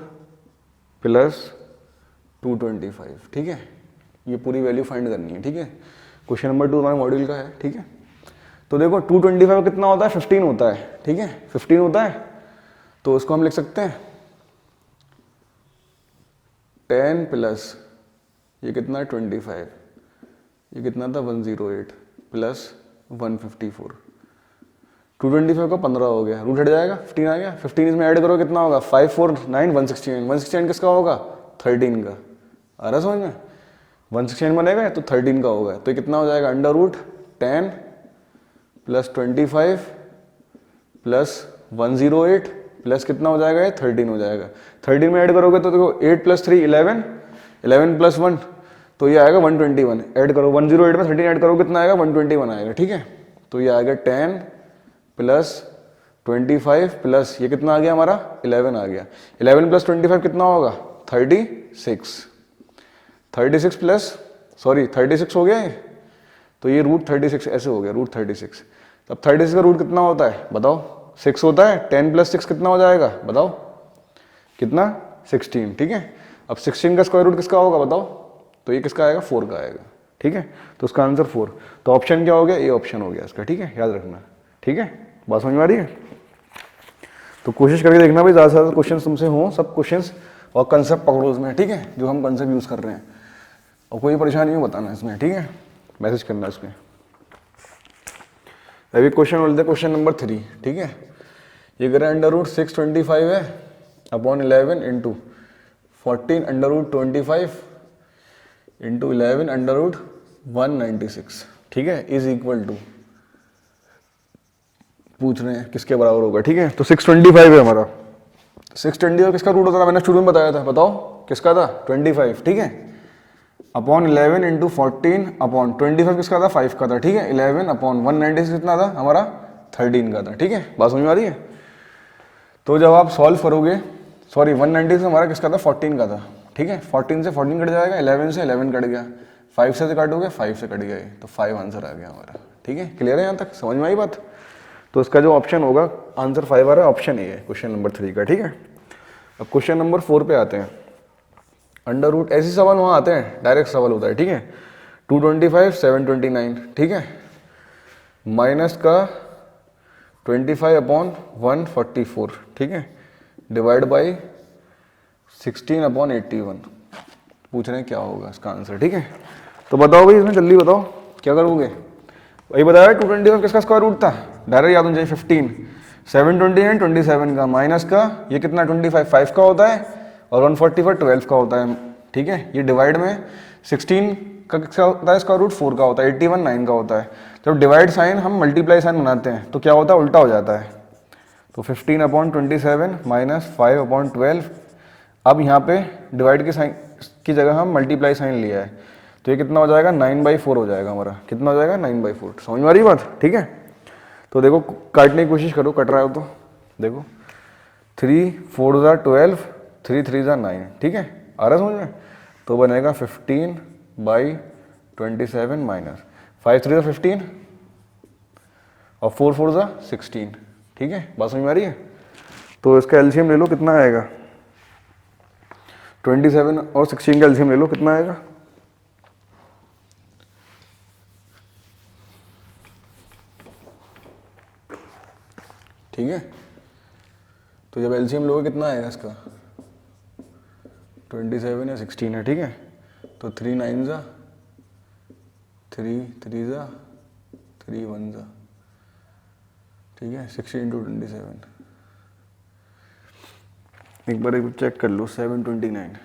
प्लस 225, ठीक है। ये पूरी वैल्यू फाइंड करनी है, ठीक है। क्वेश्चन नंबर 2 हमारे मॉड्यूल का है, ठीक है। तो देखो 225 कितना होता है, 15 होता है, ठीक है, 15 होता है। तो उसको हम लिख सकते हैं 10 प्लस ये कितना है 25, ये कितना था 108 प्लस 154, 225 का 15 हो गया, रूट हट जाएगा, 15 आ गया। 15 इसमें ऐड करो कितना होगा 549 169, 169 किसका होगा 13 का, आ रहा समझ में। 169 बनेगा तो 13 का होगा, तो ये कितना हो जाएगा under root 10 plus 25 plus 108 plus कितना हो जाएगा, ये 13 हो जाएगा। 13 में ऐड करोगे तो देखो 8 प्लस 3 11, 11 प्लस 1 तो ये आएगा 121, ऐड करो 108 में 13 ऐड करो कितना आएगा 121 आएगा, ठीक है। तो ये आएगा 10 प्लस 25 प्लस ये कितना आ गया हमारा 11 आ गया। 11 प्लस 25 कितना होगा 36, 36 प्लस सॉरी 36 हो गया ये, तो ये रूट 36 ऐसे हो गया, रूट 36। तब 36 का रूट कितना होता है बताओ, 6 होता है। 10 प्लस 6 कितना हो जाएगा बताओ, कितना 16, ठीक है। अब 16 का स्क्वायर रूट किसका होगा बताओ, तो ये किसका आएगा 4 का आएगा, ठीक है। तो उसका आंसर 4, तो ऑप्शन क्या हो गया, ये ऑप्शन हो गया इसका, ठीक है, याद रखना, ठीक है। बात समझ में आ रही है। तो कोशिश करके देखना भाई ज़्यादा से ज़्यादा क्वेश्चन तुमसे हो, सब क्वेश्चंस और कंसेप्ट पकड़ो उसमें, ठीक है, जो हम कंसेप्ट यूज़ कर रहे हैं। और कोई परेशानी हो बताना इसमें, ठीक है, मैसेज करना इसमें। अभी क्वेश्चन बोलते हैं क्वेश्चन नंबर 3, ठीक है। ये कह रहा है अंडर रूट 625 है upon 11 into 14 under root 25 into 11 under root 196, ठीक है, इज इक्वल टू, पूछ रहे हैं किसके बराबर होगा, ठीक है। तो 625 है हमारा, 625 किसका रूट होता था, मैंने शुरू में बताया था, बताओ किसका था 25, ठीक है, अपॉन 11 इंटू 14 अपॉन 25 किसका था 5 का था, ठीक है। 11 अपॉन 196 कितना था हमारा 13 का था, ठीक है। बात समझ में आ रही है। तो जब आप सॉल्व करोगे, सॉरी 196 हमारा किसका था 14 का था, ठीक है। 14 से 14 कट जाएगा, 11 से 11 कट गया, 5 से काटोगे 5 से कट गया, तो 5 आंसर आ गया हमारा, ठीक है। क्लियर है यहाँ तक, समझ में आई बात। तो इसका जो ऑप्शन होगा आंसर 5 आ रहा है, ऑप्शन ए है क्वेश्चन नंबर 3 का, ठीक है। अब क्वेश्चन नंबर 4 पे आते हैं। अंडर रूट ऐसे सवाल वहाँ आते हैं, डायरेक्ट सवाल होता है, ठीक है। 225 729, ठीक है, माइनस का 25 अपॉन 144, ठीक है, डिवाइड बाई 16 अपॉन 81, पूछ रहे हैं क्या होगा इसका आंसर, ठीक है। तो बताओ भाई इसमें जल्दी बताओ क्या करोगे। वही बताया 225 किसका स्क्वायर रूट था, डायरेक्ट याद होना चाहिए 15, 729 27 का, माइनस का ये कितना 25 5 का होता है, और 144 12 का होता है, ठीक है। ये डिवाइड में 16 का किसका होता है, इसका रूट 4 का होता है, 81 9 का होता है। जब डिवाइड साइन हम मल्टीप्लाई साइन बनाते हैं तो क्या होता है, उल्टा हो जाता है। तो 15 अपॉन 27 माइनस 5 अपॉन 12, अब यहाँ पे डिवाइड की साइन की जगह हम मल्टीप्लाई साइन लिया है, तो ये कितना हो जाएगा 9/4 हो जाएगा हमारा, कितना हो जाएगा 9/4, समझ में आ रही बात, ठीक है। तो देखो काटने की कोशिश करो, कट रहा हो तो देखो 3 4 12 3 3 9, ठीक है, आ रहा समझ में। तो बनेगा 15/27 माइनस 5 3 15 और 4 4 16, ठीक है। बात समझ में आ रही है। तो इसका एलसीएम ले लो, कितना आएगा 27 और 16 का एलसीएम ले लो, कितना आएगा, ठीक है। तो जब एलसीएम लोगे कितना आएगा इसका 27 या 16 है, ठीक है। तो 3 9 जा 3 3 जा 3 1 जा, ठीक है, 16 इंटू 27, एक बार चेक कर लो 729,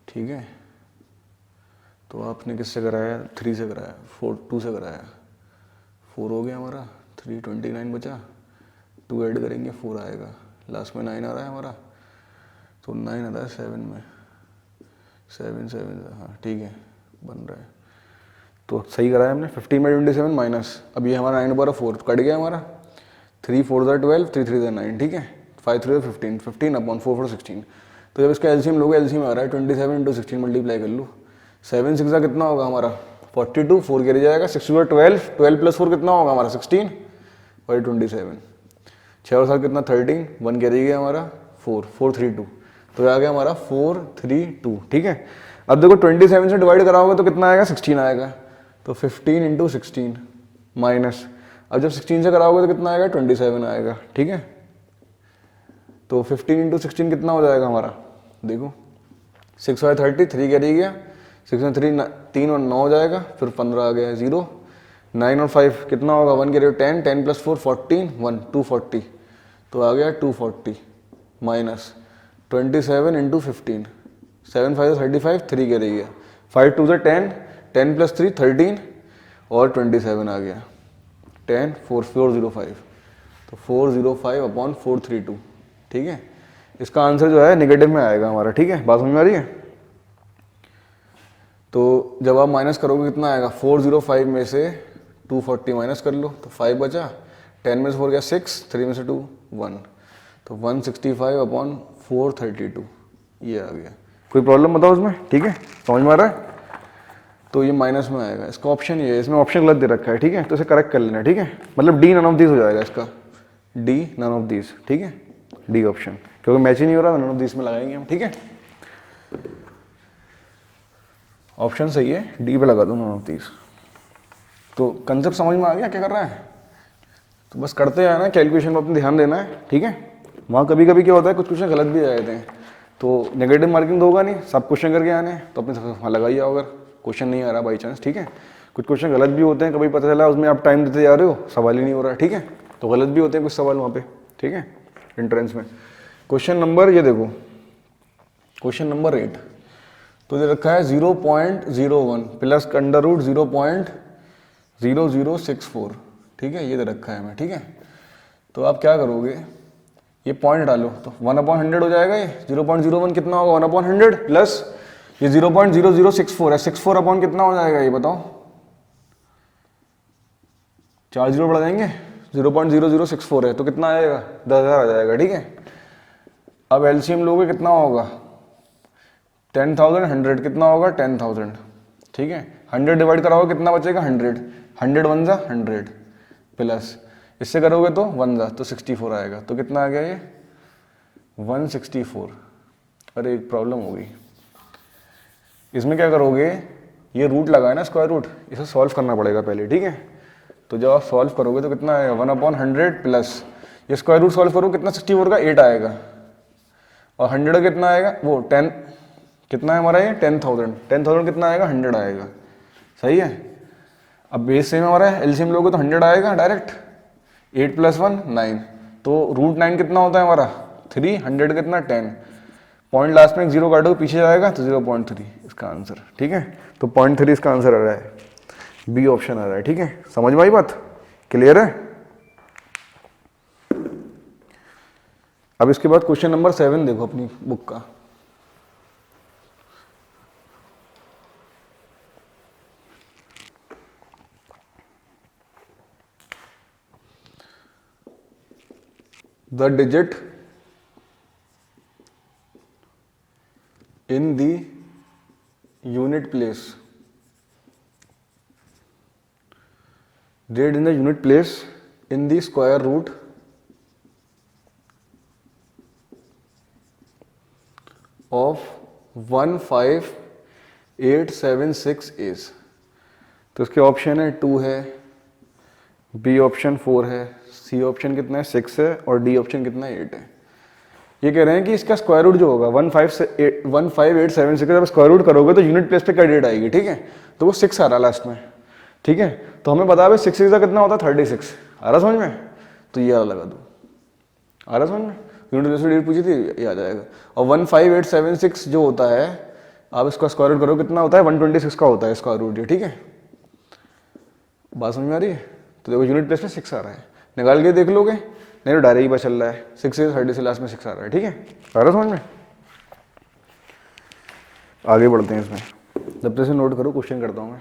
ठीक है। तो आपने किससे कराया 3 से कराया, 4 2 से कराया, 4 हो गया हमारा, 3 29 बचा, 2 ऐड करेंगे 4 आएगा, लास्ट में 9 आ रहा है हमारा, तो 9 आता है 7 में, 7 7, हाँ ठीक है बन रहा है। तो सही करा है हमने, 15 में 27 माइनस, अब ये हमारा 9/4 कट गया हमारा, 3 4 12, 3 3 9, ठीक है, 5 3 15, 15 अपॉन 4 4 16। तो जब इसका एलसीएम लोगे, एलसीएम आ रहा है 27 × 16 मल्टीप्लाई कर लो, 7 6 कितना होगा हमारा 42, 4 कैरी जाएगा, 6 12, 12 + 4 कितना होगा हमारा 16 और 27, 6 और 7 कितना 13, 1 कैरी गया हमारा 4 4 3 2, तो आ गया हमारा 4 3 2, ठीक है। अब देखो 27 से डिवाइड कराओगे तो कितना आएगा 16 आएगा, तो 15 × 16 माइनस, अब जब 16 से कराओगे तो कितना आएगा 27 आएगा, ठीक है। तो 15 × 16 कितना हो जाएगा हमारा, देखो 6 और 30, 3 कैरी गया, 6 में 3 और 9 हो जाएगा, फिर 15 आ गया 0, 9 और 5 कितना होगा 1 कैरी 10, 10 + 4 14, 1 240, तो आ गया 240 माइनस 27 × 15, 7 5 35, 3 कैरी गया, 5 2 10, 10 + 3 13 और 27 आ गया, 10 4 405, तो 405/432, ठीक है। इसका आंसर जो है नेगेटिव में आएगा हमारा, ठीक है, बात समझ में आ रही है। तो जब आप माइनस करोगे कितना आएगा, 405 में से 240 माइनस कर लो तो 5 बचा, 10 में से 4 गया 6, 3 में से 2 1, तो 165/432 ये आ गया। कोई प्रॉब्लम बताओ उसमें, ठीक है, समझ में आ रहा है। तो ये माइनस में आएगा, इसका ऑप्शन ये है, इसमें ऑप्शन गलत दे रखा है, ठीक है, तो इसे करेक्ट कर लेना, ठीक है, मतलब डी नन ऑफ दिस हो जाएगा इसका, डी नन ऑफ दिस, ठीक है, डी ऑप्शन, क्योंकि मैच ही नहीं हो रहा, नन ऑफ दिस में लगाएंगे हम, ठीक है। ऑप्शन सही है, डी पे लगा दो नन ऑफ दिस। तो कंसेप्ट समझ में आ गया क्या कर रहा है, तो बस करते जाना, कैलकुलेशन पर अपने ध्यान देना है, ठीक है। वहाँ कभी कभी क्या होता है, कुछ क्वेश्चन गलत भी आ जाते हैं, तो नेगेटिव मार्किंग तो होगा नहीं, सब क्वेश्चन करके आने हैं, तो अपने वहाँ लगाइए अगर क्वेश्चन नहीं आ रहा बाई चांस, ठीक है। कुछ क्वेश्चन गलत भी होते हैं, कभी पता चला उसमें आप टाइम देते जा रहे हो, सवाल ही नहीं हो रहा है, ठीक है, तो गलत भी होते हैं कुछ सवाल वहाँ पे, ठीक है, एंट्रेंस में। क्वेश्चन नंबर ये देखो, क्वेश्चन नंबर 8, तो ये रखा है 0.01 प्लस √ 0.0064, ठीक है, ये दे रखा है हमें, ठीक है। तो आप क्या करोगे, ये पॉइंट डालो तो 1/100 हो जाएगा, ये 0.01 कितना होगा 1/100 प्लस ये 0.0064 है, 64 अपॉन कितना हो जाएगा ये बताओ, 4 0 बढ़ जाएंगे, 0.0064 है तो कितना आएगा 10,000 आ जाएगा, ठीक है। अब एलसीएम लोगे कितना होगा 10,000, 100 कितना होगा 10,000, ठीक है, 100 डिवाइड कराओगे कितना बचेगा 100, 100 1 जा 100 प्लस इससे करोगे तो 1 जा तो 64 आएगा, तो कितना आ गया ये 164। अरे एक प्रॉब्लम हो गई, इसमें क्या करोगे, ये रूट लगा है ना स्क्वायर रूट, इसे सॉल्व करना पड़ेगा पहले, ठीक है। तो जब आप सॉल्व करोगे तो कितना आएगा 1/100 प्लस ये स्क्वायर रूट सॉल्व करो कितना 64 का 8 आएगा, और 100 कितना आएगा वो 10 कितना है हमारा ये 10,000, 10,000 कितना आएगा 100 आएगा, सही है। अब बेस सेम हमारा है, एलसीएम लोगे तो 100 आएगा डायरेक्ट, 8 + 1 9, तो √9 कितना होता है हमारा 3, 100 कितना 10, पॉइंट लास्ट में एक 0 काटो पीछे जाएगा तो 0.3 इसका आंसर, ठीक है। तो 0.3 इसका आंसर आ रहा है, बी ऑप्शन आ रहा है, ठीक है, समझ में आई बात, क्लियर है। अब इसके बाद क्वेश्चन नंबर 7 देखो अपनी बुक का, the digit in the unit place, did in the unit place in the square root of 15876 is, तो इसके ऑप्शन है 2 है, बी ऑप्शन 4 है, सी ऑप्शन कितना है 6 है, और डी ऑप्शन कितना है 8 है। ये कह रहे हैं कि इसका स्क्वायर रूट जो होगा 15876, जब स्क्वायर रूट करोगे तो यूनिट प्लेस पे क्या डेट आएगी, ठीक है, तो वो 6 आ रहा लास्ट में, ठीक है। तो हमें बता भाई 6 का कितना होता है 36, आ रहा समझ में, तो ये लगा दो, आ रहा समझ में, यूनिट प्लेस पे डेट पूछी थी ये आ जाएगा। और 15876 जो होता है आप इसका स्क्वायर रूट करो कितना होता है 126 का होता है स्क्वायर रूट, ये ठीक है, बात समझ में आ रही है। तो देखो यूनिट प्लेस पे 6 आ रहा है, निकाल के देख लोगे, नहीं तो डायरेक्ट ही पता चल रहा है 6 से 30 से लास्ट में 6 आ रहा है, ठीक है, आ रहा समझ में। आगे बढ़ते हैं इसमें, जब तक से नोट करो क्वेश्चन करता हूँ मैं।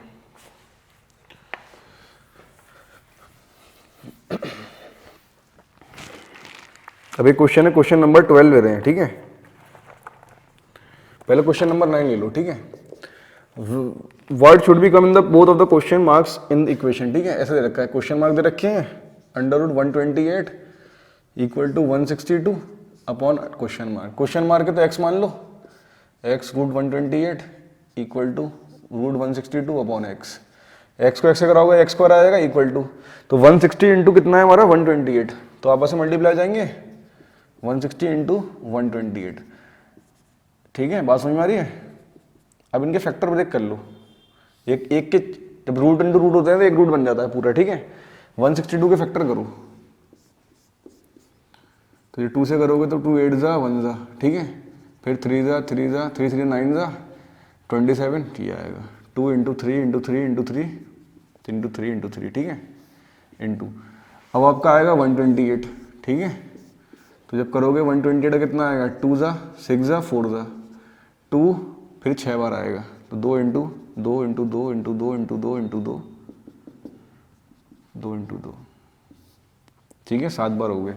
अभी क्वेश्चन है, क्वेश्चन नंबर 12 ले रहे हैं, ठीक है। पहले क्वेश्चन नंबर 9 ले लो, ठीक है। Word should be come in the both of the question marks in the equation, ठीक है। ऐसे दे रखा है, क्वेश्चन मार्क दे रखे हैं √128 equal to 162 upon question mark. Question mark है तो x मान लो, x √128 equal to √162 upon x। x को x से कराओगे x स्क्वायर आ जाएगा इक्वल टू, तो 160 इंटू कितना है हमारा 128, तो आपस में मल्टीप्लाई जाएंगे 160 इंटू 128, ठीक है। बात समझ में आ रही है। अब इनके फैक्टर ब्रेक कर लो, एक के जब रूट इंटू रूट होते हैं तो एक रूट बन जाता है पूरा, ठीक है। 162 के फैक्टर करो, तो ये 2 से करोगे तो 2 8 जा 1 जा, ठीक है। फिर 3 जा 3 जा 3 3 9 जा 27, ये आएगा 2 into 3 into 3 into 3 into 3 into 3, ठीक है, इंटू। अब आपका आएगा 128, ठीक है। तो जब करोगे 128 कितना आएगा, 2 जा 6 जा 4 जा 2, फिर 6 बार आएगा, तो 2 into 2 into 2 into 2 into 2 into 2 2 into 2, ठीक है, 7 बार हो गए।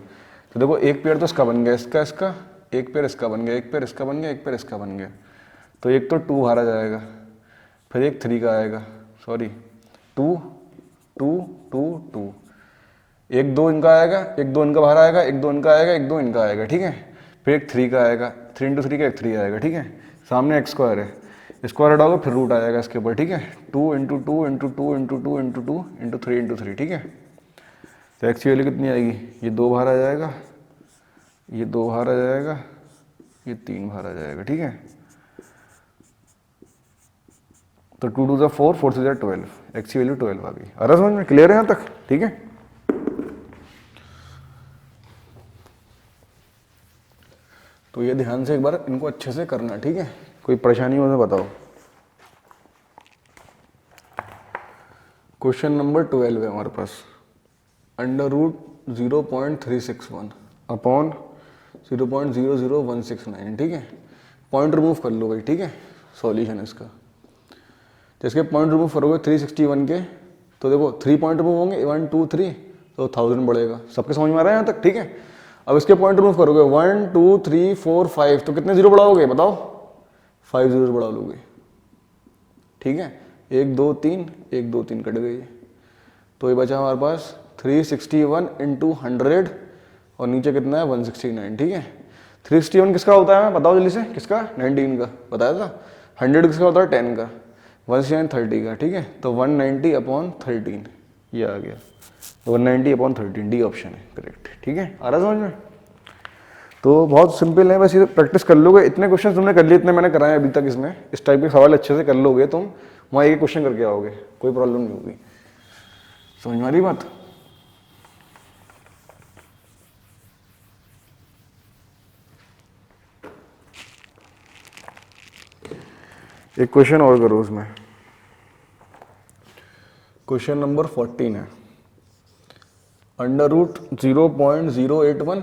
तो देखो एक पेयर तो इसका बन गया, इसका इसका, एक पेयर इसका बन गया, एक पेयर इसका बन गया, एक पेयर इसका बन गया। तो एक तो 2 बाहर आ जाएगा, फिर एक 3 का आएगा, सॉरी 2 2 2 2, एक 2 इनका आएगा, एक 2 इनका बाहर आएगा, एक 2 इनका आएगा, एक 2 इनका आएगा, ठीक है। फिर एक 3 का आएगा, 3 इंटू 3 का एक 3 आएगा, ठीक है। सामने x स्क्वायर है, स्क्वायर हटाओगे फिर रूट आ जाएगा इसके ऊपर, ठीक है। 2 into 2 into 2 into 2 into 2 into 3 into 3, ठीक है। तो x की वैल्यू कितनी आएगी, ये 2 बाहर आ जाएगा, ये 2 बाहर आ जाएगा, ये 3 बाहर आ जाएगा, ठीक है। तो 2 2 4 4 6 12, x की वैल्यू 12 आ गई। आ रहा समझ में, क्लियर है यहाँ तक, ठीक है। तो ये ध्यान से एक बार इनको अच्छे से करना, ठीक है। कोई परेशानी हो तो बताओ। क्वेश्चन नंबर 12 है हमारे पास, √0.361 अपॉन 0.00169, ठीक है। पॉइंट रिमूव कर लो भाई, ठीक है, सॉल्यूशन इसका। जिसके पॉइंट रिमूव करोगे 361 के, तो देखो 3 पॉइंट रिमूव होंगे 1 2 3, तो 1000 बढ़ेगा। सबके समझ में आ रहा है यहाँ तक, ठीक है। अब इसके पॉइंट रिमूव करोगे 1 2 3 4 5, तो कितने जीरो बढ़ाओगे बताओ, 5 जीरो बढ़ा लोगे, ठीक है। 1 2 3 1 2 3 कट गई, तो ये बचा हमारे पास 361 इंटू 100 और नीचे कितना है 169, ठीक है। 361 किसका होता है बताओ जल्दी से, किसका, 19 का बताया था। 100 किसका होता है 10 का, 169 30 का, ठीक है। तो 190 अपॉन 13 ये आ गया, 190 अपॉन 13, डी ऑप्शन है करेक्ट, ठीक है। आ रहा समझ में। तो बहुत सिंपल है, बस ये प्रैक्टिस कर लोगे। इतने क्वेश्चन तुमने कर लिए, इतने मैंने कराए अभी तक। इसमें इस टाइप के सवाल अच्छे से कर लोगे तुम, वहाँ एक क्वेश्चन करके आओगे, कोई प्रॉब्लम नहीं होगी। समझ में आ रही बात। एक क्वेश्चन और करो उसमें, क्वेश्चन नंबर 14 है, √0.081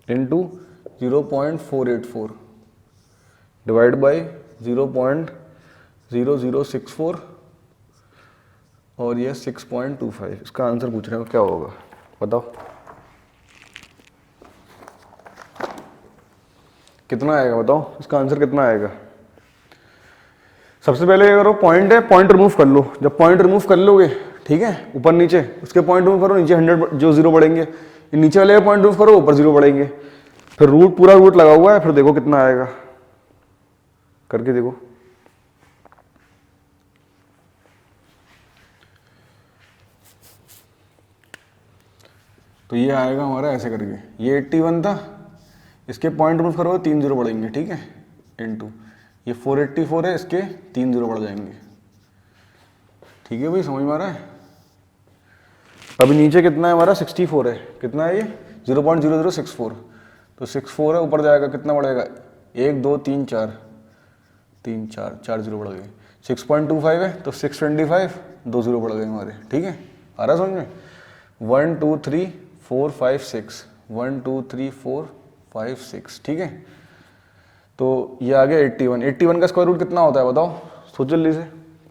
इंटू 0.484 डिवाइड बाई 0.0064 और ये 6.25। इसका आंसर पूछ रहे हो क्या होगा बताओ, कितना आएगा बताओ, इसका आंसर कितना आएगा। सबसे पहले क्या करो, पॉइंट है, पॉइंट रिमूव कर लो। जब पॉइंट रिमूव कर लोगे, ठीक है, ऊपर नीचे उसके पॉइंट रिमूव करो, नीचे 100 जो जीरो बढ़ेंगे, नीचे वाले का पॉइंट रिमूव करो, ऊपर जीरो बढ़ेंगे। फिर रूट, पूरा रूट लगा हुआ है, फिर देखो कितना आएगा, करके देखो। तो ये आएगा हमारा ऐसे करके, ये 81 था, इसके पॉइंट रिमूव करो 3 जीरो बढ़ेंगे, ठीक है, इनटू ये 484 है, इसके 3 जीरो बढ़ जाएंगे, ठीक है भाई, समझ में आ रहा है। अभी नीचे कितना है हमारा 64 है, कितना है ये 0.0064, तो 64 है, ऊपर जाएगा कितना बढ़ेगा 1 2 3 4 3 4 4 जीरो बढ़ गए। 6.25 है तो 625, 2 जीरो बढ़ गए हमारे, ठीक है। आ रहा समझ में। 1 2 3 4 5 6, 1 2 3 4 5 6, ठीक है। तो ये आ गया 81। 81 का स्क्वायर रूट कितना होता है बताओ, सोचो जल्दी से।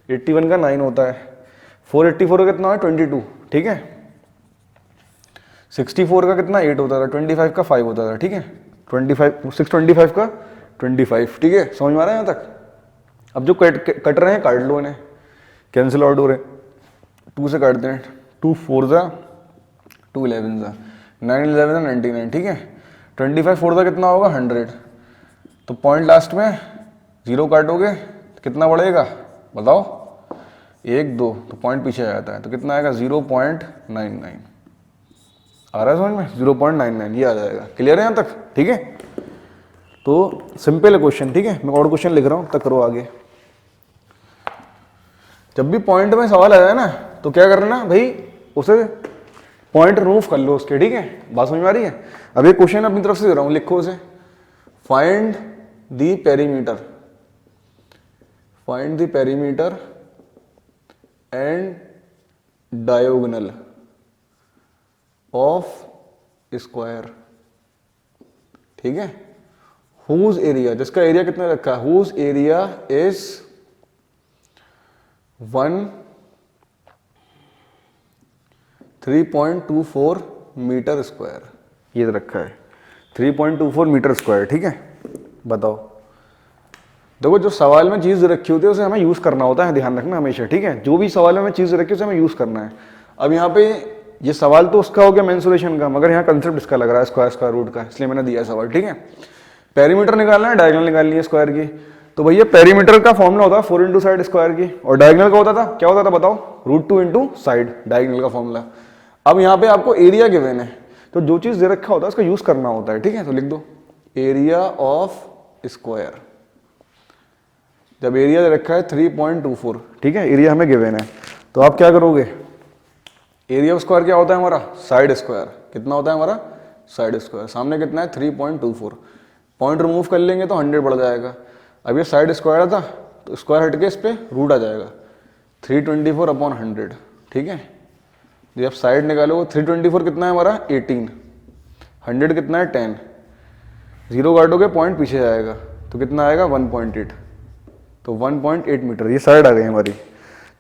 81 का 9 होता है। 484 का कितना है 22, ठीक है। 64 का कितना 8 होता था, 25 का 5 होता था, ठीक है। 625 का 25, ठीक है। समझ में आ रहा है यहाँ तक। अब जो कट रहे हैं काट लो इन्हें, कैंसिल आउट हो रहे। 2 से काटते हैं, 2 4 जा 2 11 जा 9 11 99, ठीक है। 25 4 का कितना होगा 100। तो पॉइंट लास्ट में 0 काटोगे तो कितना बढ़ेगा बताओ, 1 2, तो पॉइंट पीछे आ जाता है। तो कितना आएगा 0.99 आ रहा है समझ में, 0.99 ये आ जाएगा। क्लियर है यहाँ तक, ठीक है। तो सिंपल है क्वेश्चन, ठीक है। मैं और क्वेश्चन लिख रहा हूँ, तब करो आगे। जब भी पॉइंट में सवाल आया है ना, तो क्या करना भाई, उसे पॉइंट रिमूव कर लो उसके, ठीक है। बात समझ में आ रही है। अब ये क्वेश्चन अपनी तरफ से दे रहा हूँ, लिखो उसे। Find the perimeter, find the perimeter and diagonal of square, ठीक है। हुज एरिया, जिसका एरिया कितना रखा है, whose area is 3.24 metre square, ये रखा है 3.24 मीटर स्क्वायर, ठीक है। बताओ, देखो जो सवाल में चीज रखी होती है उसे हमें यूज करना होता है, ध्यान रखना हमेशा, ठीक है। जो भी सवाल में चीज रखी है उसे हमें यूज करना है। अब यहाँ पे ये सवाल तो उसका हो गया मेंसुरेशन का, मगर यहाँ कंसेप्ट इसका लग रहा है स्क्वायर रूट का, इसलिए मैंने दिया सवाल, ठीक है। पेरीमीटर निकालना है, डायगोनल निकालनी है स्क्वायर की। तो भैया पेरीमीटर का फॉर्मूला होता है 4 इंटू साइड स्क्वायर की, और डायगोनल का होता था, क्या होता था बताओ, √2 इंटू साइड, डायगोनल का फॉर्मूला। अब यहाँ पे आपको एरिया गिवन है, तो जो चीज दे रखा होता है उसका यूज करना होता है, ठीक है। तो लिख दो एरिया ऑफ स्क्वायर। जब एरिया दे रखा है 3.24, ठीक है, एरिया हमें गिवन है, तो आप क्या करोगे, एरिया ऑफ स्क्वायर क्या होता है हमारा, साइड स्क्वायर। कितना होता है हमारा साइड स्क्वायर, सामने कितना है 3.24, पॉइंट रिमूव कर लेंगे तो 100 बढ़ जाएगा। अब ये साइड स्क्वायर था, तो स्क्वायर हट के इस पे रूट आ जाएगा, 324/100, ठीक है। जब आप साइड निकालोगे 324 कितना है हमारा 18, 100 कितना है 10, 0 काटोगे पॉइंट पीछे जाएगा, तो कितना आएगा 1.8, तो 1.8 मीटर ये साइड आ गई हमारी।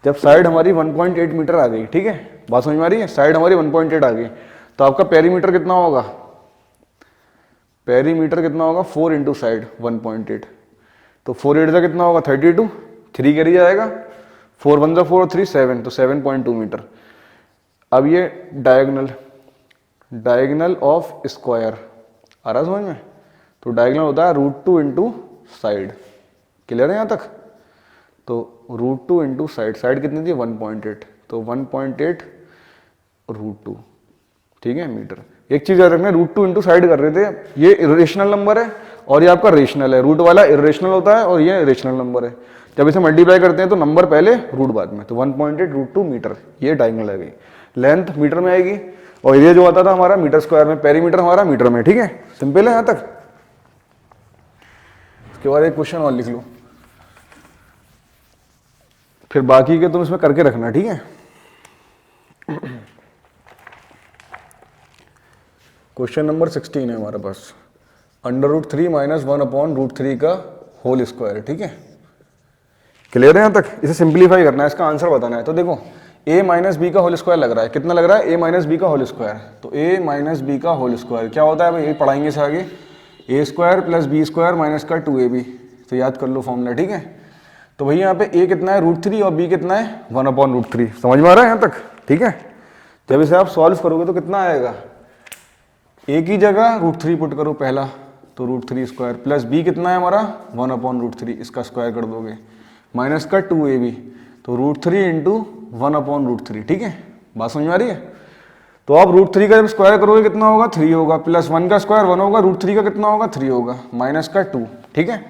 जब साइड हमारी 1.8 मीटर आ गई, ठीक है, बात समझ में आ रही है, साइड हमारी 1.8 आ गई, तो आपका पेरीमीटर कितना होगा, पेरीमीटर कितना होगा 4 इंटू साइड 1.8, तो 4 8 का कितना होगा 32, 3 कैरी जाएगा, 4 1 जा 4 3 7, तो 7.2 मीटर। अब ये डायगोनल, डायगोनल ऑफ स्क्वायर आ रहा समझ में, तो डायगोनल होता है √2 इंटू साइड। क्लियर है यहाँ तक। तो √2 इंटू साइड, साइड कितनी थी 1.8, तो 1.8 √2, ठीक है मीटर। एक चीज याद रखना, √2 इंटू साइड कर रहे थे, ये इरेशनल नंबर है और ये आपका रेशनल है। रूट वाला इरेशनल होता है और ये रेशनल नंबर है। जब इसे मल्टीप्लाई करते हैं तो नंबर पहले रूट बाद में, तो 1.8 √2 मीटर, ये डायगोनल आ गई। लेंथ मीटर में आएगी और एरिया जो आता था हमारा मीटर स्क्वायर में, पेरीमीटर हमारा मीटर में, ठीक है। सिंपल है यहाँ तक। इसके बाद एक क्वेश्चन और लिख लो, फिर बाकी के तुम इसमें करके रखना, ठीक है। क्वेश्चन नंबर 16 है हमारे पास, √3 - 1/√3 का होल स्क्वायर, ठीक है। क्लियर है यहाँ तक। इसे सिंप्लीफाई करना है, इसका आंसर बताना है। तो देखो a - b का होल स्क्वायर लग रहा है, कितना लग रहा है a - b का होल स्क्वायर, तो a - b का होल स्क्वायर क्या होता है भाई, ये पढ़ाएंगे इसे आगे, a² + b² माइनस का 2ab, तो याद कर लो फॉर्मूला, ठीक है। तो भैया यहाँ पे a कितना है √3 और b कितना है 1/√3, समझ में आ रहा है यहाँ तक, ठीक है। जब इसे आप सॉल्व करोगे तो कितना आएगा, a की जगह √3 पुट करो पहला, तो √3² प्लस b कितना है हमारा 1/√3, इसका स्क्वायर कर दोगे, माइनस का 2ab, तो √3 इंटू 1/√3, ठीक है। बात समझ में आ रही है। तो आप √3 का जब स्क्वायर करोगे कितना होगा 3 होगा, प्लस 1 का स्क्वायर 1 होगा, √3 का कितना होगा 3 होगा, माइनस का 2, ठीक है।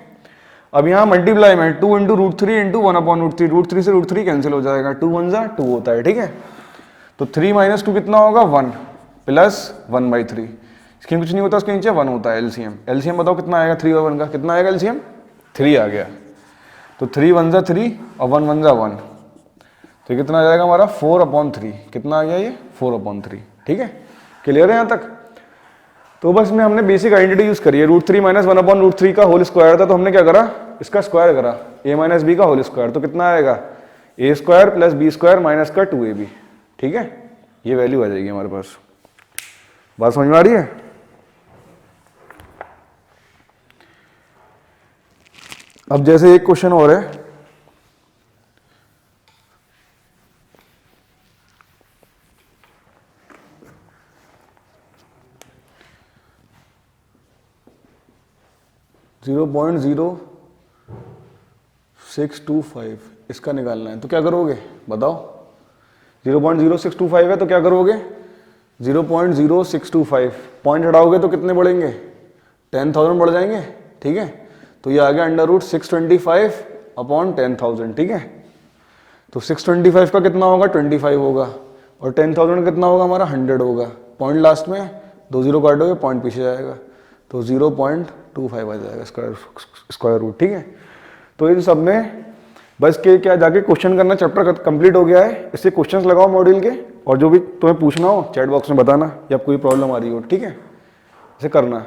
अब यहाँ मल्टीप्लाई में 2 इंटू √3 इंटू 1/√3, √3 से √3 कैंसिल हो जाएगा, 2 1 जा 2 होता है, ठीक है। तो 3 - 2 कितना होगा 1 प्लस 1/3, इसके कुछ नहीं होता, उसके नीचे 1 होता है एलसीएम। एलसीएम बताओ कितना आएगा 3 और 1 का, कितना आएगा एलसीएम 3 आ गया। तो 3 1 जा 3 और 1 1 जा 1, तो कितना आ जाएगा हमारा 4/3, कितना आ गया ये 4/3, ठीक है। क्लियर है यहाँ तक? तो बस में हमने बेसिक आइडेंटिटी यूज करी है, √3 माइनस 1/√3 का होल स्क्वायर था, तो हमने क्या करा, इसका स्क्वायर करा, a माइनस बी का होल स्क्वायर, तो कितना आएगा a square plus B square minus का 2ab। ठीक है, ये वैल्यू आ जाएगी हमारे पास। बात समझ में आ रही है? अब जैसे एक क्वेश्चन और है, (0.0625) इसका निकालना है, तो क्या करोगे बताओ? 0.0625 है तो क्या करोगे, 0.0625 पॉइंट हटाओगे तो कितने बढ़ेंगे, 10,000 बढ़ जाएंगे। ठीक है, तो ये आ गया √625/10,000। ठीक है, तो 625 का कितना होगा, 25 होगा, और 10,000 कितना होगा हमारा, 100 होगा। पॉइंट लास्ट में 2 0 काटोगे, पॉइंट पीछे जाएगा, तो 0.25 आ जाएगा स्क्वायर रूट। ठीक है, तो इन सब में बस के क्या जाके क्वेश्चन करना, चैप्टर कंप्लीट हो गया है। इससे क्वेश्चंस लगाओ मॉड्यूल के, और जो भी तुम्हें पूछना हो चैट बॉक्स में बताना, या कोई प्रॉब्लम आ रही हो। ठीक है, इसे करना।